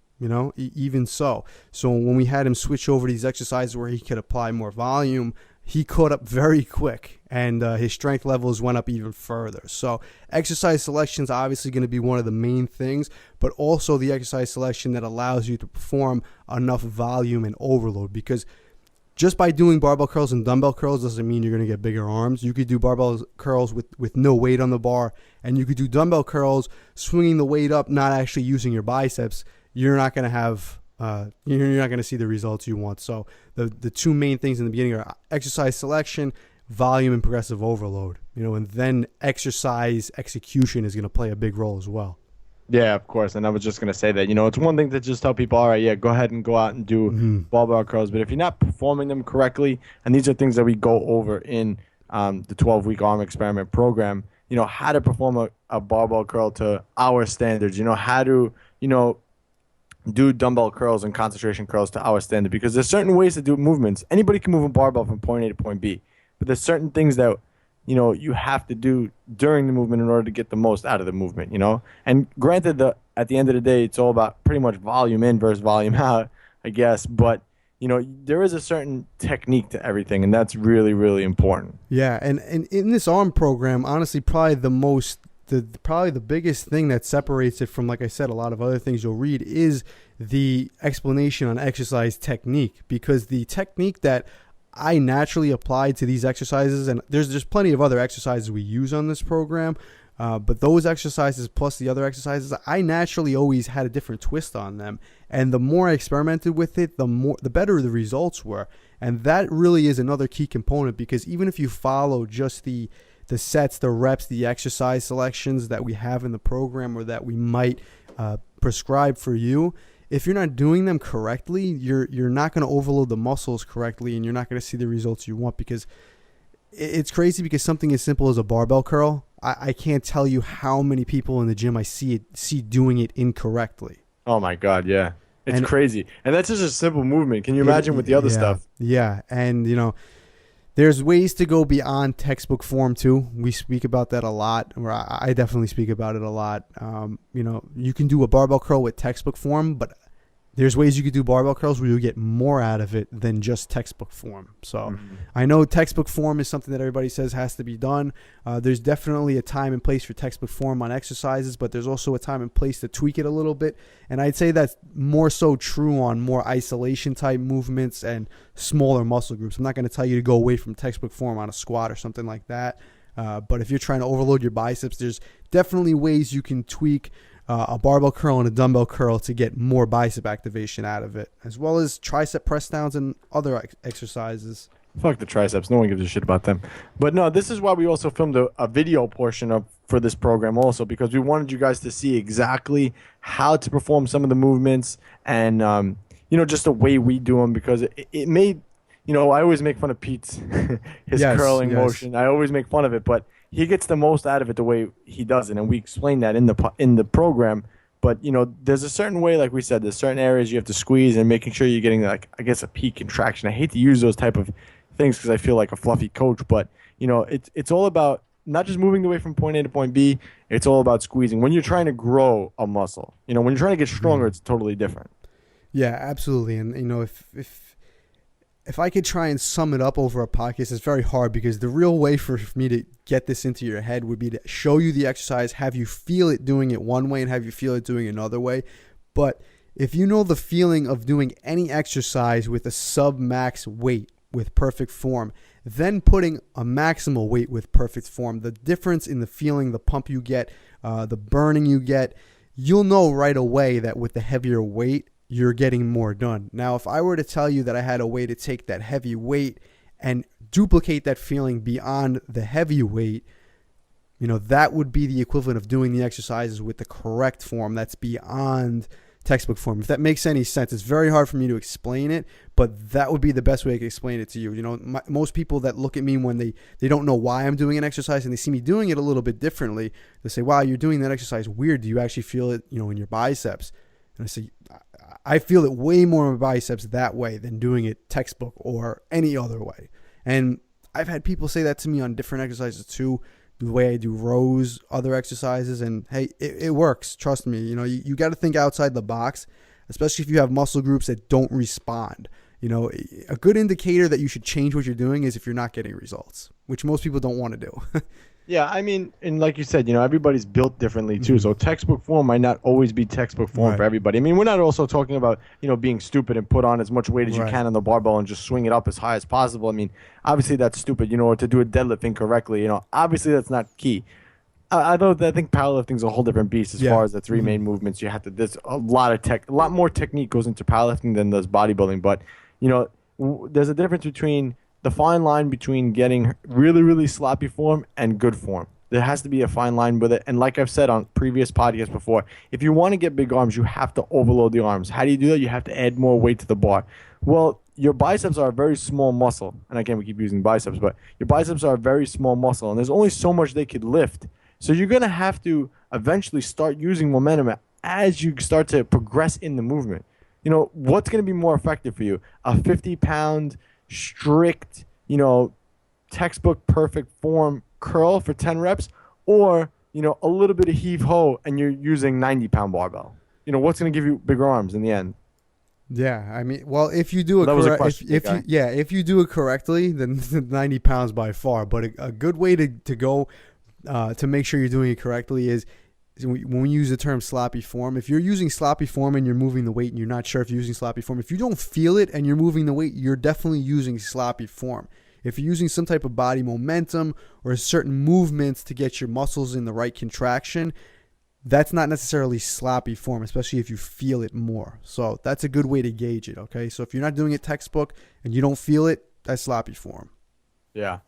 even so. So when we had him switch over to these exercises where he could apply more volume, he caught up very quick, and his strength levels went up even further. So exercise selection is obviously going to be one of the main things, but also the exercise selection that allows you to perform enough volume and overload, because just by doing barbell curls and dumbbell curls doesn't mean you're going to get bigger arms. You could do barbell curls with no weight on the bar, and you could do dumbbell curls swinging the weight up, not actually using your biceps. You're not going to have you're not going to see the results you want. So the two main things in the beginning are exercise selection, volume, and progressive overload. And then exercise execution is going to play a big role as well. Yeah, of course. And I was just going to say that, it's one thing to just tell people, all right, yeah, go ahead and go out and do barbell curls. But if you're not performing them correctly, and these are things that we go over in the 12-week arm experiment program, how to perform a barbell curl to our standards, how to, do dumbbell curls and concentration curls to our standard. Because there's certain ways to do movements. Anybody can move a barbell from point A to point B. But there's certain things that you have to do during the movement in order to get the most out of the movement, And granted, at the end of the day, it's all about pretty much volume in versus volume out, I guess. But, there is a certain technique to everything, and that's really, really important. Yeah, and in this arm program, honestly, probably the biggest thing that separates it from, like I said, a lot of other things you'll read is the explanation on exercise technique, because the technique that I naturally applied to these exercises, and there's plenty of other exercises we use on this program, but those exercises plus the other exercises, I naturally always had a different twist on them. And the more I experimented with it, the better the results were. And that really is another key component, because even if you follow just the the sets, the reps, the exercise selections that we have in the program or that we might prescribe for you, if you're not doing them correctly, you're not going to overload the muscles correctly, and you're not going to see the results you want. Because it's crazy, because something as simple as a barbell curl, I can't tell you how many people in the gym I see doing it incorrectly. Oh my God, yeah. It's crazy. And that's just a simple movement. Can you imagine with the other stuff? Yeah. And, there's ways to go beyond textbook form too. We speak about that a lot, or I definitely speak about it a lot. You can do a barbell curl with textbook form, but there's ways you could do barbell curls where you get more out of it than just textbook form. So I know textbook form is something that everybody says has to be done. There's definitely a time and place for textbook form on exercises, but there's also a time and place to tweak it a little bit. And I'd say that's more so true on more isolation type movements and smaller muscle groups. I'm not going to tell you to go away from textbook form on a squat or something like that. But if you're trying to overload your biceps, there's definitely ways you can tweak a barbell curl and a dumbbell curl to get more bicep activation out of it, as well as tricep press downs and other exercises. Fuck the triceps. No one gives a shit about them. But no, this is why we also filmed a video portion for this program also, because we wanted you guys to see exactly how to perform some of the movements and, just the way we do them, because it made, I always make fun of Pete's, his curling motion. I always make fun of it, but he gets the most out of it the way he does it, and we explain that in the program. But there's a certain way, like we said, there's certain areas you have to squeeze, and making sure you're getting a peak contraction. I hate to use those type of things because I feel like a fluffy coach, but it's all about not just moving the weight from point A to point B. It's all about squeezing. When you're trying to grow a muscle, when you're trying to get stronger, it's totally different. Yeah, absolutely. And if I could try and sum it up over a podcast, it's very hard, because the real way for me to get this into your head would be to show you the exercise, have you feel it doing it one way and have you feel it doing another way. But if you know the feeling of doing any exercise with a sub-max weight with perfect form, then putting a maximal weight with perfect form, the difference in the feeling, the pump you get, the burning you get, you'll know right away that with the heavier weight, you're getting more done. Now, if I were to tell you that I had a way to take that heavy weight and duplicate that feeling beyond the heavy weight, that would be the equivalent of doing the exercises with the correct form that's beyond textbook form. If that makes any sense, it's very hard for me to explain it, but that would be the best way I could explain it to you. Most people that look at me when they don't know why I'm doing an exercise and they see me doing it a little bit differently, they say, wow, you're doing that exercise weird. Do you actually feel it, in your biceps? And I say, I feel it way more in my biceps that way than doing it textbook or any other way. And I've had people say that to me on different exercises too, the way I do rows, other exercises, and hey, it works. Trust me. You got to think outside the box, especially if you have muscle groups that don't respond. A good indicator that you should change what you're doing is if you're not getting results, which most people don't want to do. Yeah, and like you said, everybody's built differently too. So textbook form might not always be textbook form for everybody. We're not also talking about, being stupid and put on as much weight as you can on the barbell and just swing it up as high as possible. Obviously that's stupid, or to do a deadlift incorrectly, obviously that's not key. I think powerlifting is a whole different beast as far as the three main movements. There's a lot more technique goes into powerlifting than does bodybuilding. But, there's a difference between the fine line between getting really, really sloppy form and good form. There has to be a fine line with it. And like I've said on previous podcasts before, if you want to get big arms, you have to overload the arms. How do you do that? You have to add more weight to the bar. Well, your biceps are a very small muscle. And again, we keep using biceps, but your biceps are a very small muscle. And there's only so much they could lift. So you're going to have to eventually start using momentum as you start to progress in the movement. What's going to be more effective for you? A 50-pound strict, textbook perfect form curl for 10 reps, or, a little bit of heave-ho and you're using 90-pound barbell. What's going to give you bigger arms in the end? Yeah, well, if you do it if you do it correctly, then 90 pounds by far. But a good way to go to make sure you're doing it correctly is when we use the term sloppy form. If you're using sloppy form and you're moving the weight and you're not sure if you're using sloppy form, if you don't feel it and you're moving the weight, you're definitely using sloppy form. If you're using some type of body momentum or certain movements to get your muscles in the right contraction, that's not necessarily sloppy form, especially if you feel it more. So that's a good way to gauge it, okay? So if you're not doing it textbook and you don't feel it, that's sloppy form. Yeah.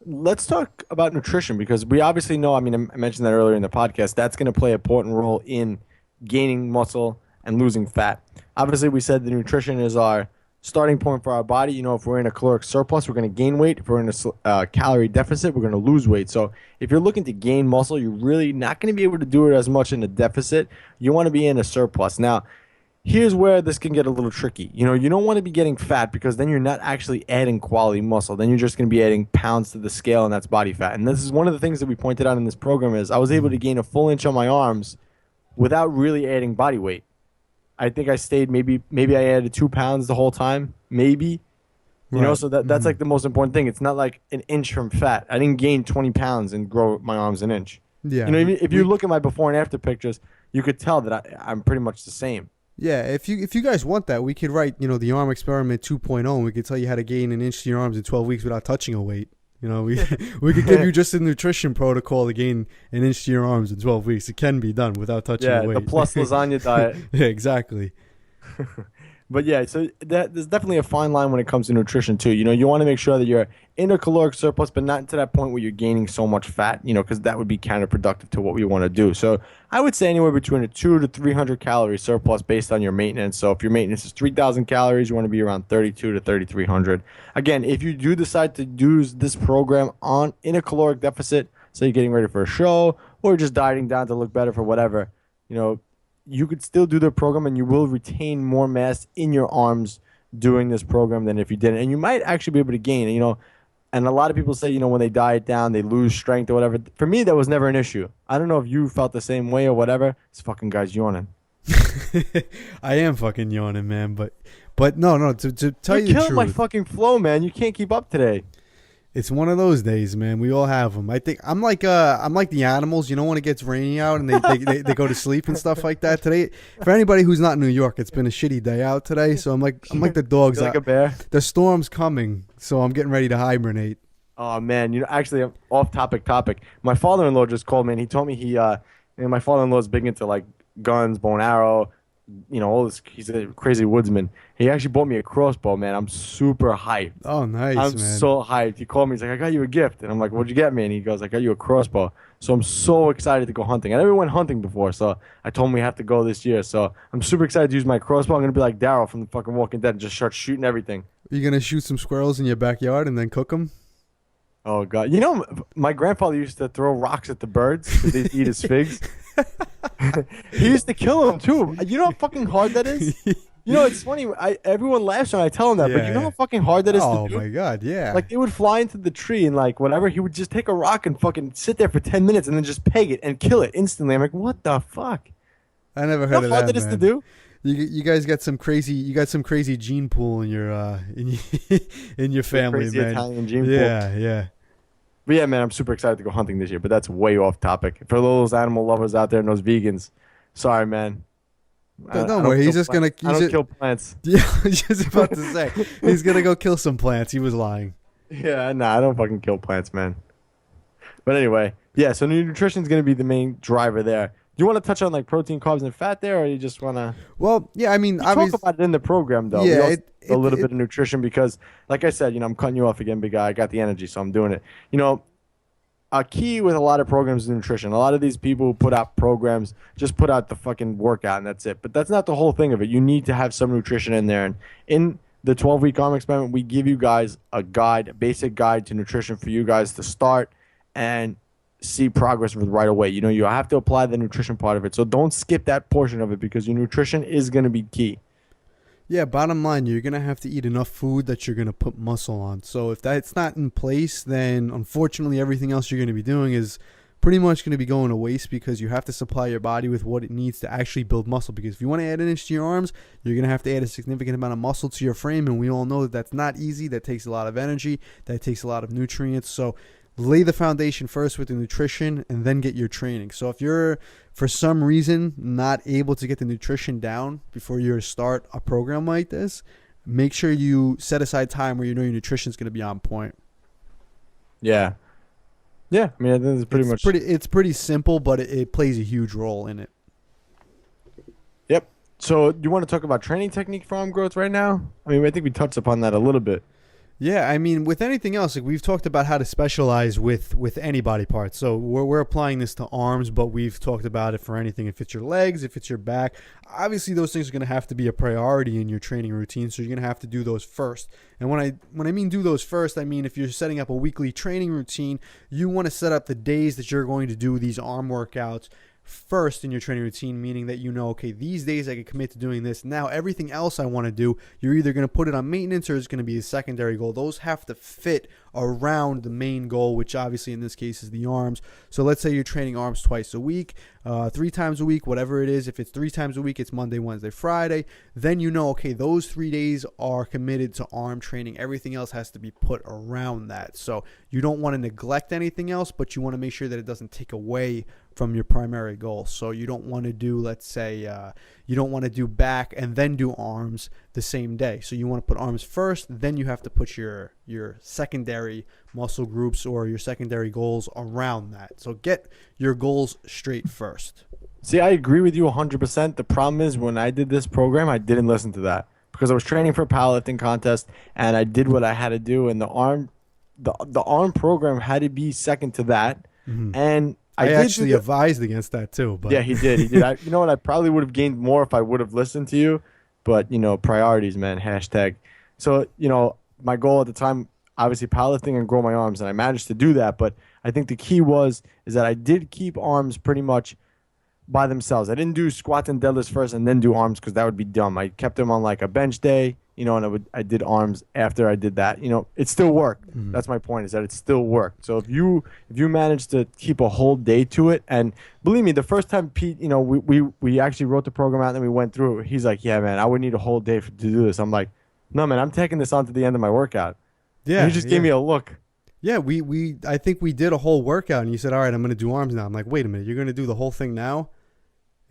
let's talk about nutrition because we obviously know, I mean, I mentioned that earlier in the podcast, that's going to play an important role in gaining muscle and losing fat. Obviously, we said the nutrition is our starting point for our body. You know, if we're in a caloric surplus, we're going to gain weight. If we're in a calorie deficit, we're going to lose weight. So if you're looking to gain muscle, you're really not going to be able to do it as much in a deficit. You want to be in a surplus. Now, here's where this can get a little tricky. You know, you don't want to be getting fat because then you're not actually adding quality muscle. Then you're just going to be adding pounds to the scale, and that's body fat. And this is one of the things that we pointed out in this program is I was able to gain a full inch on my arms without really adding body weight. I think I stayed maybe I added 2 pounds the whole time, maybe. You know, so that's like the most important thing. It's not like an inch from fat. I didn't gain 20 pounds and grow my arms an inch. Yeah. You know, if you look at my before and after pictures, you could tell that I'm pretty much the same. Yeah, if you guys want that, we could write, you know, the arm experiment 2.0, and we could tell you how to gain an inch to your arms in 12 weeks without touching a weight. You know, we could give you just a nutrition protocol to gain an inch to your arms in 12 weeks. It can be done without touching a weight. Yeah, the plus lasagna diet. Yeah, exactly. But yeah, so there's definitely a fine line when it comes to nutrition too. You know, you want to make sure that you're in a caloric surplus, but not to that point where you're gaining so much fat, you know, because that would be counterproductive to what we want to do. So I would say anywhere between a 200 to 300 calorie surplus based on your maintenance. So if your maintenance is 3,000 calories, you want to be around 32 to 3,300. Again, if you do decide to do this program in a caloric deficit, so you're getting ready for a show or just dieting down to look better for whatever, you know, you could still do the program and you will retain more mass in your arms doing this program than if you didn't. And you might actually be able to gain, you know, and a lot of people say, you know, when they diet down, they lose strength or whatever. For me, that was never an issue. I don't know if you felt the same way or whatever. This fucking guy's yawning. I am fucking yawning, man. But no, to tell you the truth. You're killing my fucking flow, man. You can't keep up today. It's one of those days, man. We all have them. I think I'm like the animals. You know, when it gets rainy out and they go to sleep and stuff like that. Today, for anybody who's not in New York, it's been a shitty day out today. So I'm like the dogs. You're like a bear. The storm's coming, so I'm getting ready to hibernate. Oh man, you know, actually, off topic. My father-in-law just called me and he told me my father-in-law is big into like guns, bow and arrow. You know, all this. He's a crazy woodsman. He actually bought me a crossbow, man. I'm super hyped. Oh, nice, I'm man. so hyped. He called me. He's like, I got you a gift. And I'm like, what'd you get me? And he goes, I got you a crossbow. So I'm so excited to go hunting. I never went hunting before, so I told him we have to go this year. So I'm super excited to use my crossbow. I'm going to be like Daryl from the fucking Walking Dead and just start shooting everything. Are you going to shoot some squirrels in your backyard and then cook them? Oh, God. You know, my grandfather used to throw rocks at the birds because they'd eat his figs. He used to kill them, too. You know how fucking hard that is? You know, it's funny. Everyone laughs when I tell him that, but you know how fucking hard that is to do? Oh, my God, yeah. Like, they would fly into the tree and, like, whatever. He would just take a rock and fucking sit there for 10 minutes and then just peg it and kill it instantly. I'm like, what the fuck? I never heard of that, how hard that is to do? You guys got some crazy gene pool in your in your family, crazy man. Italian gene pool. Yeah. But yeah, man, I'm super excited to go hunting this year, but that's way off topic. For those animal lovers out there and those vegans, sorry, man. Don't worry, he's just going to... I don't kill plants. Yeah, I was just about to say. He's going to go kill some plants. He was lying. Yeah, nah, I don't fucking kill plants, man. But anyway, yeah, so nutrition is going to be the main driver there. Do you want to touch on like protein, carbs, and fat there, or you just want to... Well, yeah, I mean... We talk about it in the program, though. Yeah, a little bit of nutrition because, like I said, you know, I'm cutting you off again, big guy. I got the energy, so I'm doing it. You know, a key with a lot of programs is nutrition. A lot of these people who put out programs just put out the fucking workout, and that's it. But that's not the whole thing of it. You need to have some nutrition in there. And in the 12-week arm experiment, we give you guys a guide, a basic guide to nutrition for you guys to start and see progress with right away. You know, you have to apply the nutrition part of it. So don't skip that portion of it because your nutrition is going to be key. Yeah, bottom line, you're going to have to eat enough food that you're going to put muscle on. So if that's not in place, then unfortunately everything else you're going to be doing is pretty much going to be going to waste because you have to supply your body with what it needs to actually build muscle. Because if you want to add an inch to your arms, you're going to have to add a significant amount of muscle to your frame. And we all know that that's not easy. That takes a lot of energy. That takes a lot of nutrients. So lay the foundation first with the nutrition and then get your training. So if you're, for some reason, not able to get the nutrition down before you start a program like this, make sure you set aside time where you know your nutrition is going to be on point. Yeah. Yeah, I mean, I think it's pretty simple, but it plays a huge role in it. Yep. So do you want to talk about training technique for arm growth right now? I mean, I think we touched upon that a little bit. Yeah, I mean, with anything else, like we've talked about how to specialize with any body part. So we're applying this to arms, but we've talked about it for anything. If it's your legs, if it's your back, obviously those things are going to have to be a priority in your training routine. So you're going to have to do those first. And when I mean do those first, I mean if you're setting up a weekly training routine, you want to set up the days that you're going to do these arm workouts first in your training routine, meaning that you know, okay, these days I can commit to doing this. Now everything else I want to do, you're either going to put it on maintenance or it's going to be a secondary goal. Those have to fit around the main goal, which obviously in this case is the arms. So let's say you're training arms twice a week, 3 times a week, whatever it is. If it's 3 times a week, it's Monday, Wednesday, Friday. Then you know, okay, those 3 days are committed to arm training. Everything else has to be put around that. So you don't want to neglect anything else, but you want to make sure that it doesn't take away from your primary goal. So you don't want to do, let's say, you don't want to do back and then do arms the same day. So you want to put arms first, then you have to put your secondary muscle groups or your secondary goals around that. So get your goals straight first. See, I agree with you 100%. The problem is when I did this program, I didn't listen to that because I was training for a powerlifting contest and I did what I had to do. And the arm program had to be second to that. Mm-hmm. And I actually advised against that too. But yeah, he did. He did. You know what? I probably would have gained more if I would have listened to you. But, priorities, man, hashtag. So, my goal at the time, obviously powerlifting and grow my arms. And I managed to do that. But I think the key is that I did keep arms pretty much by themselves. I didn't do squats and deadlifts first and then do arms because that would be dumb. I kept them on like a bench day, and I did arms after I did that. It still worked. Mm-hmm. That's my point, is that it still worked. So if you manage to keep a whole day to it, and believe me, the first time Pete, we actually wrote the program out and then we went through it. He's like, yeah, man, I would need a whole day to do this. I'm like, no, man, I'm taking this on to the end of my workout. Yeah. And he just gave me a look. Yeah, I think we did a whole workout and you said, all right, I'm going to do arms now. I'm like, wait a minute, you're going to do the whole thing now?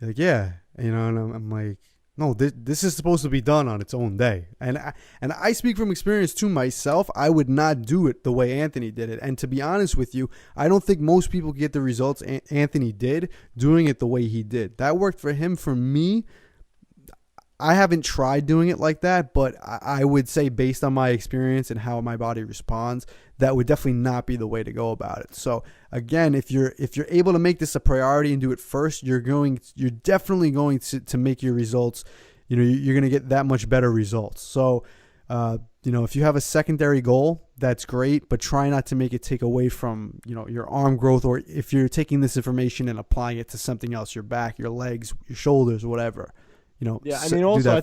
You're like, yeah. And I'm like, no, this is supposed to be done on its own day. And I speak from experience to myself. I would not do it the way Anthony did it. And to be honest with you, I don't think most people get the results Anthony did doing it the way he did. That worked for him. For me, I haven't tried doing it like that, but I would say based on my experience and how my body responds, that would definitely not be the way to go about it. So again, if you're able to make this a priority and do it first, you're definitely going to make your results, you're going to get that much better results. So, if you have a secondary goal, that's great, but try not to make it take away from, your arm growth, or if you're taking this information and applying it to something else, your back, your legs, your shoulders, whatever. Yeah, I mean, also,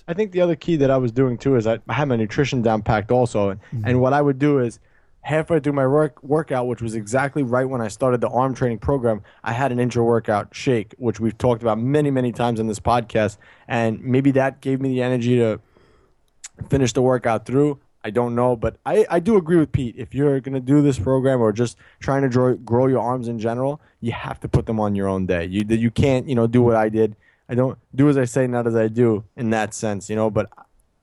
I think the other key that I was doing too is I had my nutrition down packed also. And what I would do is halfway through my workout, which was exactly right when I started the arm training program, I had an intra-workout shake, which we've talked about many, many times in this podcast. And maybe that gave me the energy to finish the workout through. I don't know, but I do agree with Pete. If you're going to do this program or just trying to grow your arms in general, you have to put them on your own day. You can't, do what I did. I don't do as I say, not as I do in that sense, but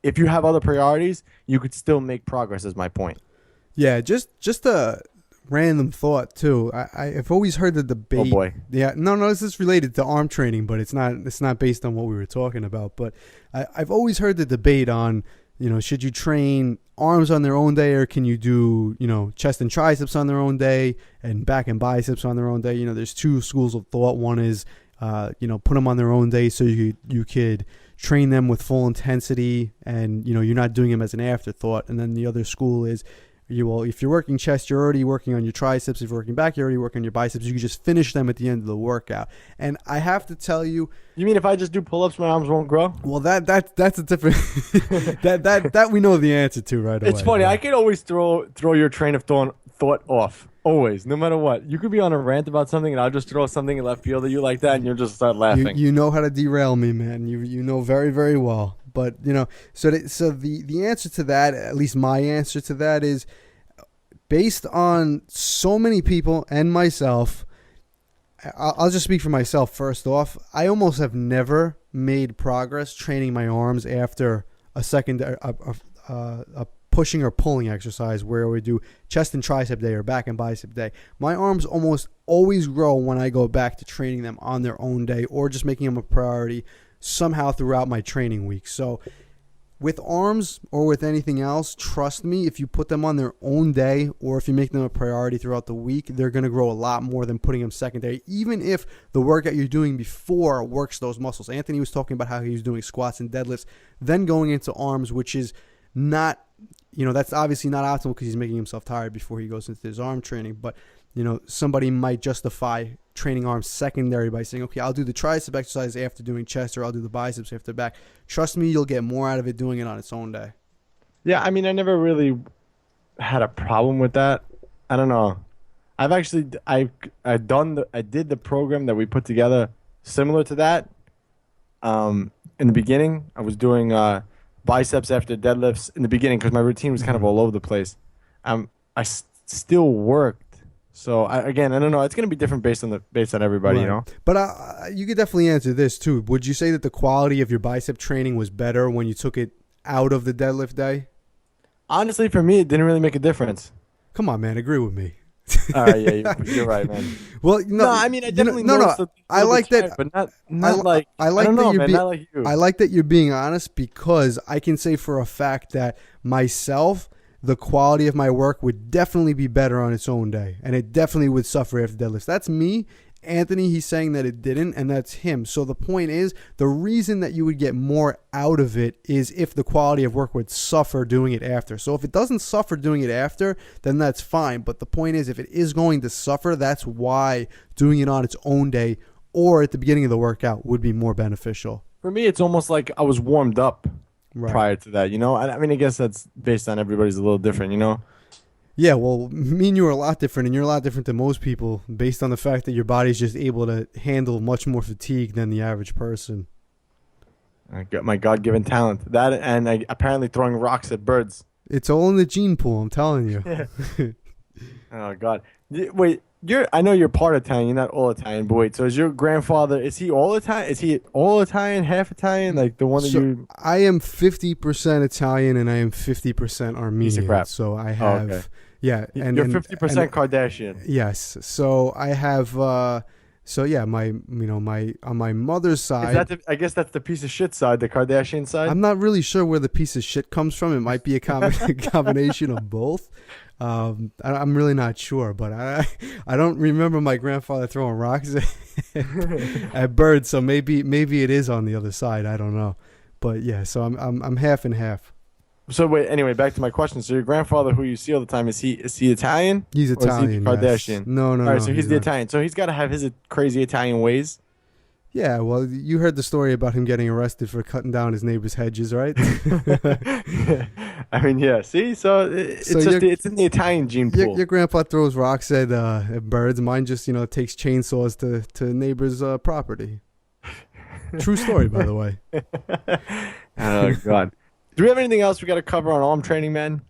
if you have other priorities, you could still make progress, is my point. Yeah, just a random thought too. I've always heard the debate. Oh boy. Yeah, no, this is related to arm training, but it's not based on what we were talking about. But I've always heard the debate on, should you train arms on their own day, or can you do, chest and triceps on their own day and back and biceps on their own day? There's two schools of thought. One is put them on their own day so you could train them with full intensity and, you're not doing them as an afterthought. And then the other school is, if you're working chest, you're already working on your triceps. If you're working back, you're already working on your biceps. You can just finish them at the end of the workout. And I have to tell you... You mean if I just do pull-ups, my arms won't grow? Well, that's a different... that we know the answer to right away. It's funny. Right? I can always throw your train of thought off. Always, no matter what. You could be on a rant about something, and I'll just throw something in left field that you like that, and you'll just start laughing. You know how to derail me, man. You know very, very well. But, so the answer to that, at least my answer to that is, based on so many people and myself, I'll just speak for myself first off. I almost have never made progress training my arms after a pushing or pulling exercise where we do chest and tricep day or back and bicep day. My arms almost always grow when I go back to training them on their own day or just making them a priority somehow throughout my training week. So with arms or with anything else, trust me, if you put them on their own day or if you make them a priority throughout the week, they're going to grow a lot more than putting them secondary, even if the workout you're doing before works those muscles. Anthony was talking about how he was doing squats and deadlifts, then going into arms, which is not, that's obviously not optimal because he's making himself tired before he goes into his arm training. But, somebody might justify training arms secondary by saying, okay, I'll do the tricep exercise after doing chest, or I'll do the biceps after back. Trust me, you'll get more out of it doing it on its own day. Yeah, I mean, I never really had a problem with that. I don't know. I've actually I did the program that we put together similar to that. In the beginning, I was doing biceps after deadlifts in the beginning because my routine was kind of all over the place. Still worked. So I don't know. It's going to be different based on everybody, right. But you could definitely answer this too. Would you say that the quality of your bicep training was better when you took it out of the deadlift day? Honestly, for me, it didn't really make a difference. Come on, man. Agree with me. All right, yeah, you're right, man. Well, no, I mean, I definitely noticed I like that, but not like I like that you're not like you. I like that you're being honest, because I can say for a fact that myself, the quality of my work would definitely be better on its own day, and it definitely would suffer after deadlifts. That's me. Anthony, he's saying that it didn't, and that's him. So the point is, the reason that you would get more out of it is if the quality of work would suffer doing it after. So if it doesn't suffer doing it after, then that's fine. But the point is, if it is going to suffer, that's why doing it on its own day or at the beginning of the workout would be more beneficial. For me, it's almost like I was warmed up prior to that, I mean, I guess that's based on everybody's a little different, Yeah, well, me and you are a lot different, and you're a lot different than most people based on the fact that your body's just able to handle much more fatigue than the average person. I got my God-given talent. That, and apparently throwing rocks at birds. It's all in the gene pool, I'm telling you. Oh, God. Wait, I know you're part Italian, you're not all Italian, but wait, so is your grandfather, is he all Italian? Is he all Italian, half Italian? Like the one that you... I am 50% Italian and I am 50% Armenian. Piece of crap. So I have... Okay. Yeah. And you're 50% Kardashian. Yes. So I have... So yeah, on my mother's side... I guess that's the piece of shit side, the Kardashian side? I'm not really sure where the piece of shit comes from. It might be a combination of both. I'm really not sure, but I don't remember my grandfather throwing rocks at birds, so maybe it is on the other side. I don't know, but yeah. So I'm half and half. So wait, anyway, back to my question. So your grandfather, who you see all the time, is he Italian? He's Italian. Or is he Kardashian? Yes. No. All right, so he's the Italian. So he's got to have his crazy Italian ways. Yeah, well, you heard the story about him getting arrested for cutting down his neighbor's hedges, right? I mean, yeah. See, so it's in the Italian gene pool. Your grandpa throws rocks at birds. Mine just takes chainsaws to neighbor's property. True story, by the way. Oh God. Do we have anything else we got to cover on arm training, man?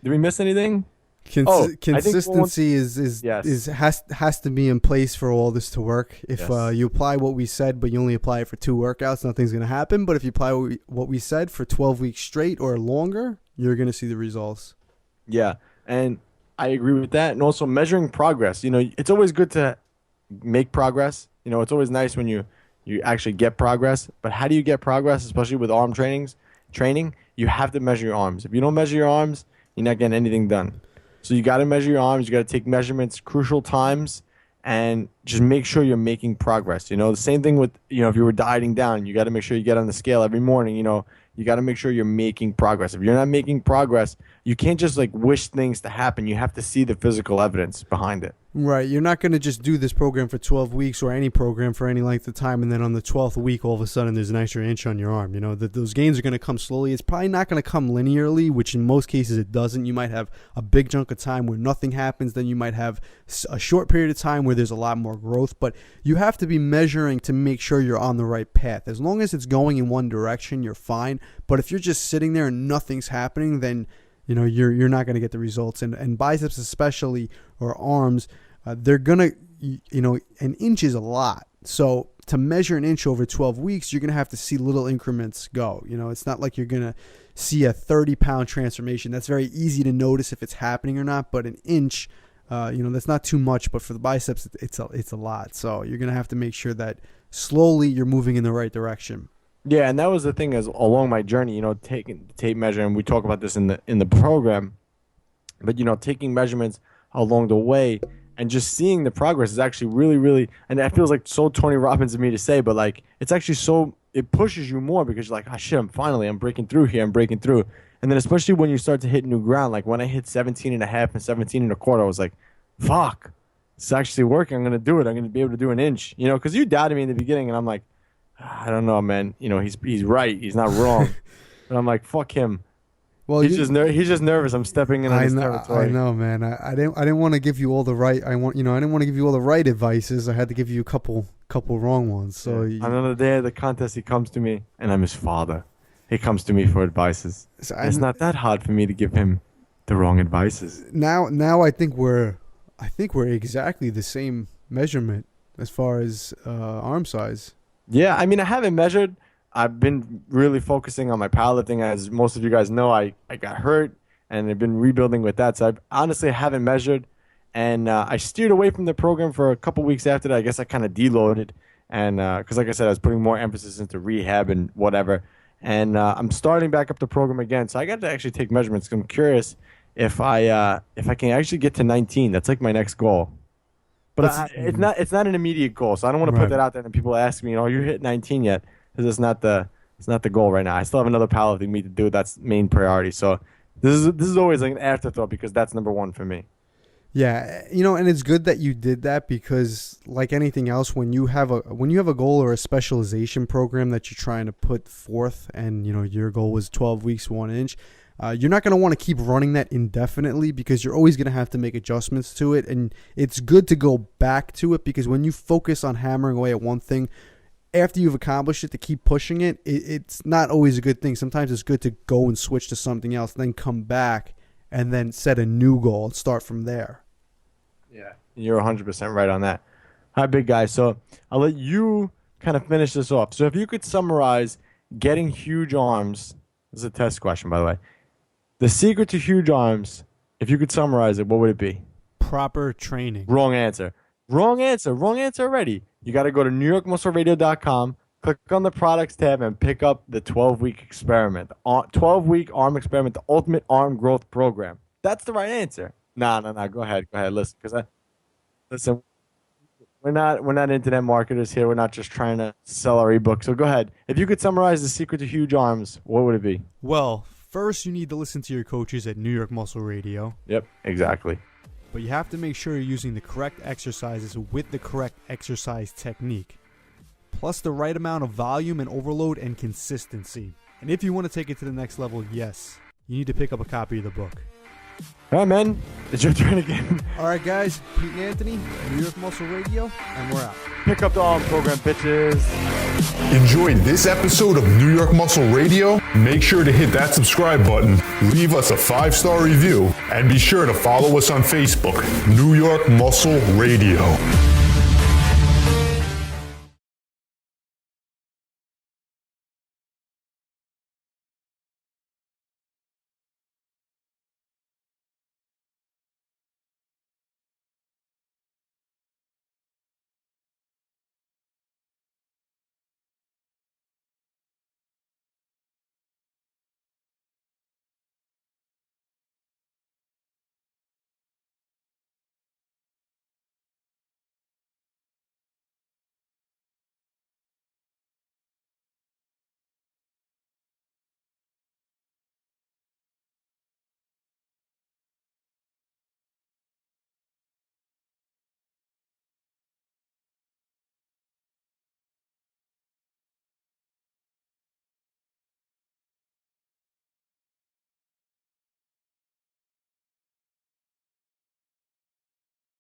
Did we miss anything? Consistency has to be in place for all this to work. If you apply what we said, but you only apply it for 2 workouts, nothing's going to happen. But if you apply what we said for 12 weeks straight or longer, you're going to see the results. Yeah, and I agree with that. And also measuring progress. It's always good to make progress. It's always nice when you actually get progress. But how do you get progress, especially with arm training? You have to measure your arms. If you don't measure your arms, you're not getting anything done. So you got to measure your arms. You got to take measurements, crucial times, and just make sure you're making progress. The same thing with, if you were dieting down, you got to make sure you get on the scale every morning. You got to make sure you're making progress. If you're not making progress, you can't just wish things to happen. You have to see the physical evidence behind it. Right. You're not going to just do this program for 12 weeks or any program for any length of time, and then on the 12th week, all of a sudden, there's an extra inch on your arm. Those gains are going to come slowly. It's probably not going to come linearly, which in most cases it doesn't. You might have a big chunk of time where nothing happens. Then you might have a short period of time where there's a lot more growth. But you have to be measuring to make sure you're on the right path. As long as it's going in one direction, you're fine. But if you're just sitting there and nothing's happening, then you're not going to get the results. And biceps especially, or arms, they're going to, an inch is a lot. So to measure an inch over 12 weeks, you're going to have to see little increments go. It's not like you're going to see a 30-pound transformation. That's very easy to notice if it's happening or not. But an inch, that's not too much. But for the biceps, it's a lot. So you're going to have to make sure that slowly you're moving in the right direction. Yeah, and that was the thing is along my journey, taking the tape measure, and we talk about this in the program, but taking measurements along the way and just seeing the progress is actually really, really, and that feels like so Tony Robbins of me to say, but like it's actually it pushes you more because you're like, oh shit, I'm breaking through here, I'm breaking through. And then especially when you start to hit new ground, like when I hit 17 and a half and 17 and a quarter, I was like, fuck, it's actually working. I'm going to do it. I'm going to be able to do an inch, because you doubted me in the beginning and I'm like, I don't know, man. He's right. He's not wrong. But I'm like, fuck him. Well, he's just nervous. I'm stepping in on his territory. I know, man. I didn't want to give you all the right. I didn't want to give you all the right advices. I had to give you a couple wrong ones. So another day of the contest, he comes to me, and I'm his father. He comes to me for advices. So it's not that hard for me to give him the wrong advices. Now I think we're exactly the same measurement as far as arm size. Yeah, I mean, I haven't measured. I've been really focusing on my powerlifting. As most of you guys know, I got hurt, and I've been rebuilding with that. So I honestly haven't measured, and I steered away from the program for a couple weeks after that. I guess I kind of deloaded, and because like I said, I was putting more emphasis into rehab and whatever. And I'm starting back up the program again. So I got to actually take measurements. I'm curious if I can actually get to 19. That's like my next goal. But it's not an immediate goal. So I don't want to put that out there and people ask me, you hit 19 yet? Because it's not the goal right now. I still have another powerlifting meet to do. That's main priority. So this is always like an afterthought because that's number one for me. Yeah, and it's good that you did that because, like anything else, when you have a goal or a specialization program that you're trying to put forth, and your goal was 12 weeks, 1 inch, you're not going to want to keep running that indefinitely because you're always going to have to make adjustments to it, and it's good to go back to it because when you focus on hammering away at one thing, after you've accomplished it, to keep pushing it, it's not always a good thing. Sometimes it's good to go and switch to something else, then come back and then set a new goal and start from there. Yeah, you're 100% right on that. All right, big guy. So I'll let you kind of finish this off. So if you could summarize getting huge arms, this is a test question, by the way. The secret to huge arms, if you could summarize it, what would it be? Proper training. Wrong answer. Wrong answer already. You got to go to NewYorkMuscleRadio.com, click on the products tab, and pick up the 12-week experiment. 12-week arm experiment, the ultimate arm growth program. That's the right answer. No. Go ahead. Listen, we're not internet marketers here. We're not just trying to sell our ebook. So go ahead. If you could summarize the secret to huge arms, what would it be? Well, first you need to listen to your coaches at New York Muscle Radio. Yep, exactly. But you have to make sure you're using the correct exercises with the correct exercise technique, plus the right amount of volume and overload and consistency. And if you want to take it to the next level, yes, you need to pick up a copy of the book. All right, man. It's your turn again. All right, guys. Pete and Anthony, New York Muscle Radio, and we're out. Pick up the arm program, bitches. Enjoyed this episode of New York Muscle Radio? Make sure to hit that subscribe button, leave us a 5-star review, and be sure to follow us on Facebook, New York Muscle Radio.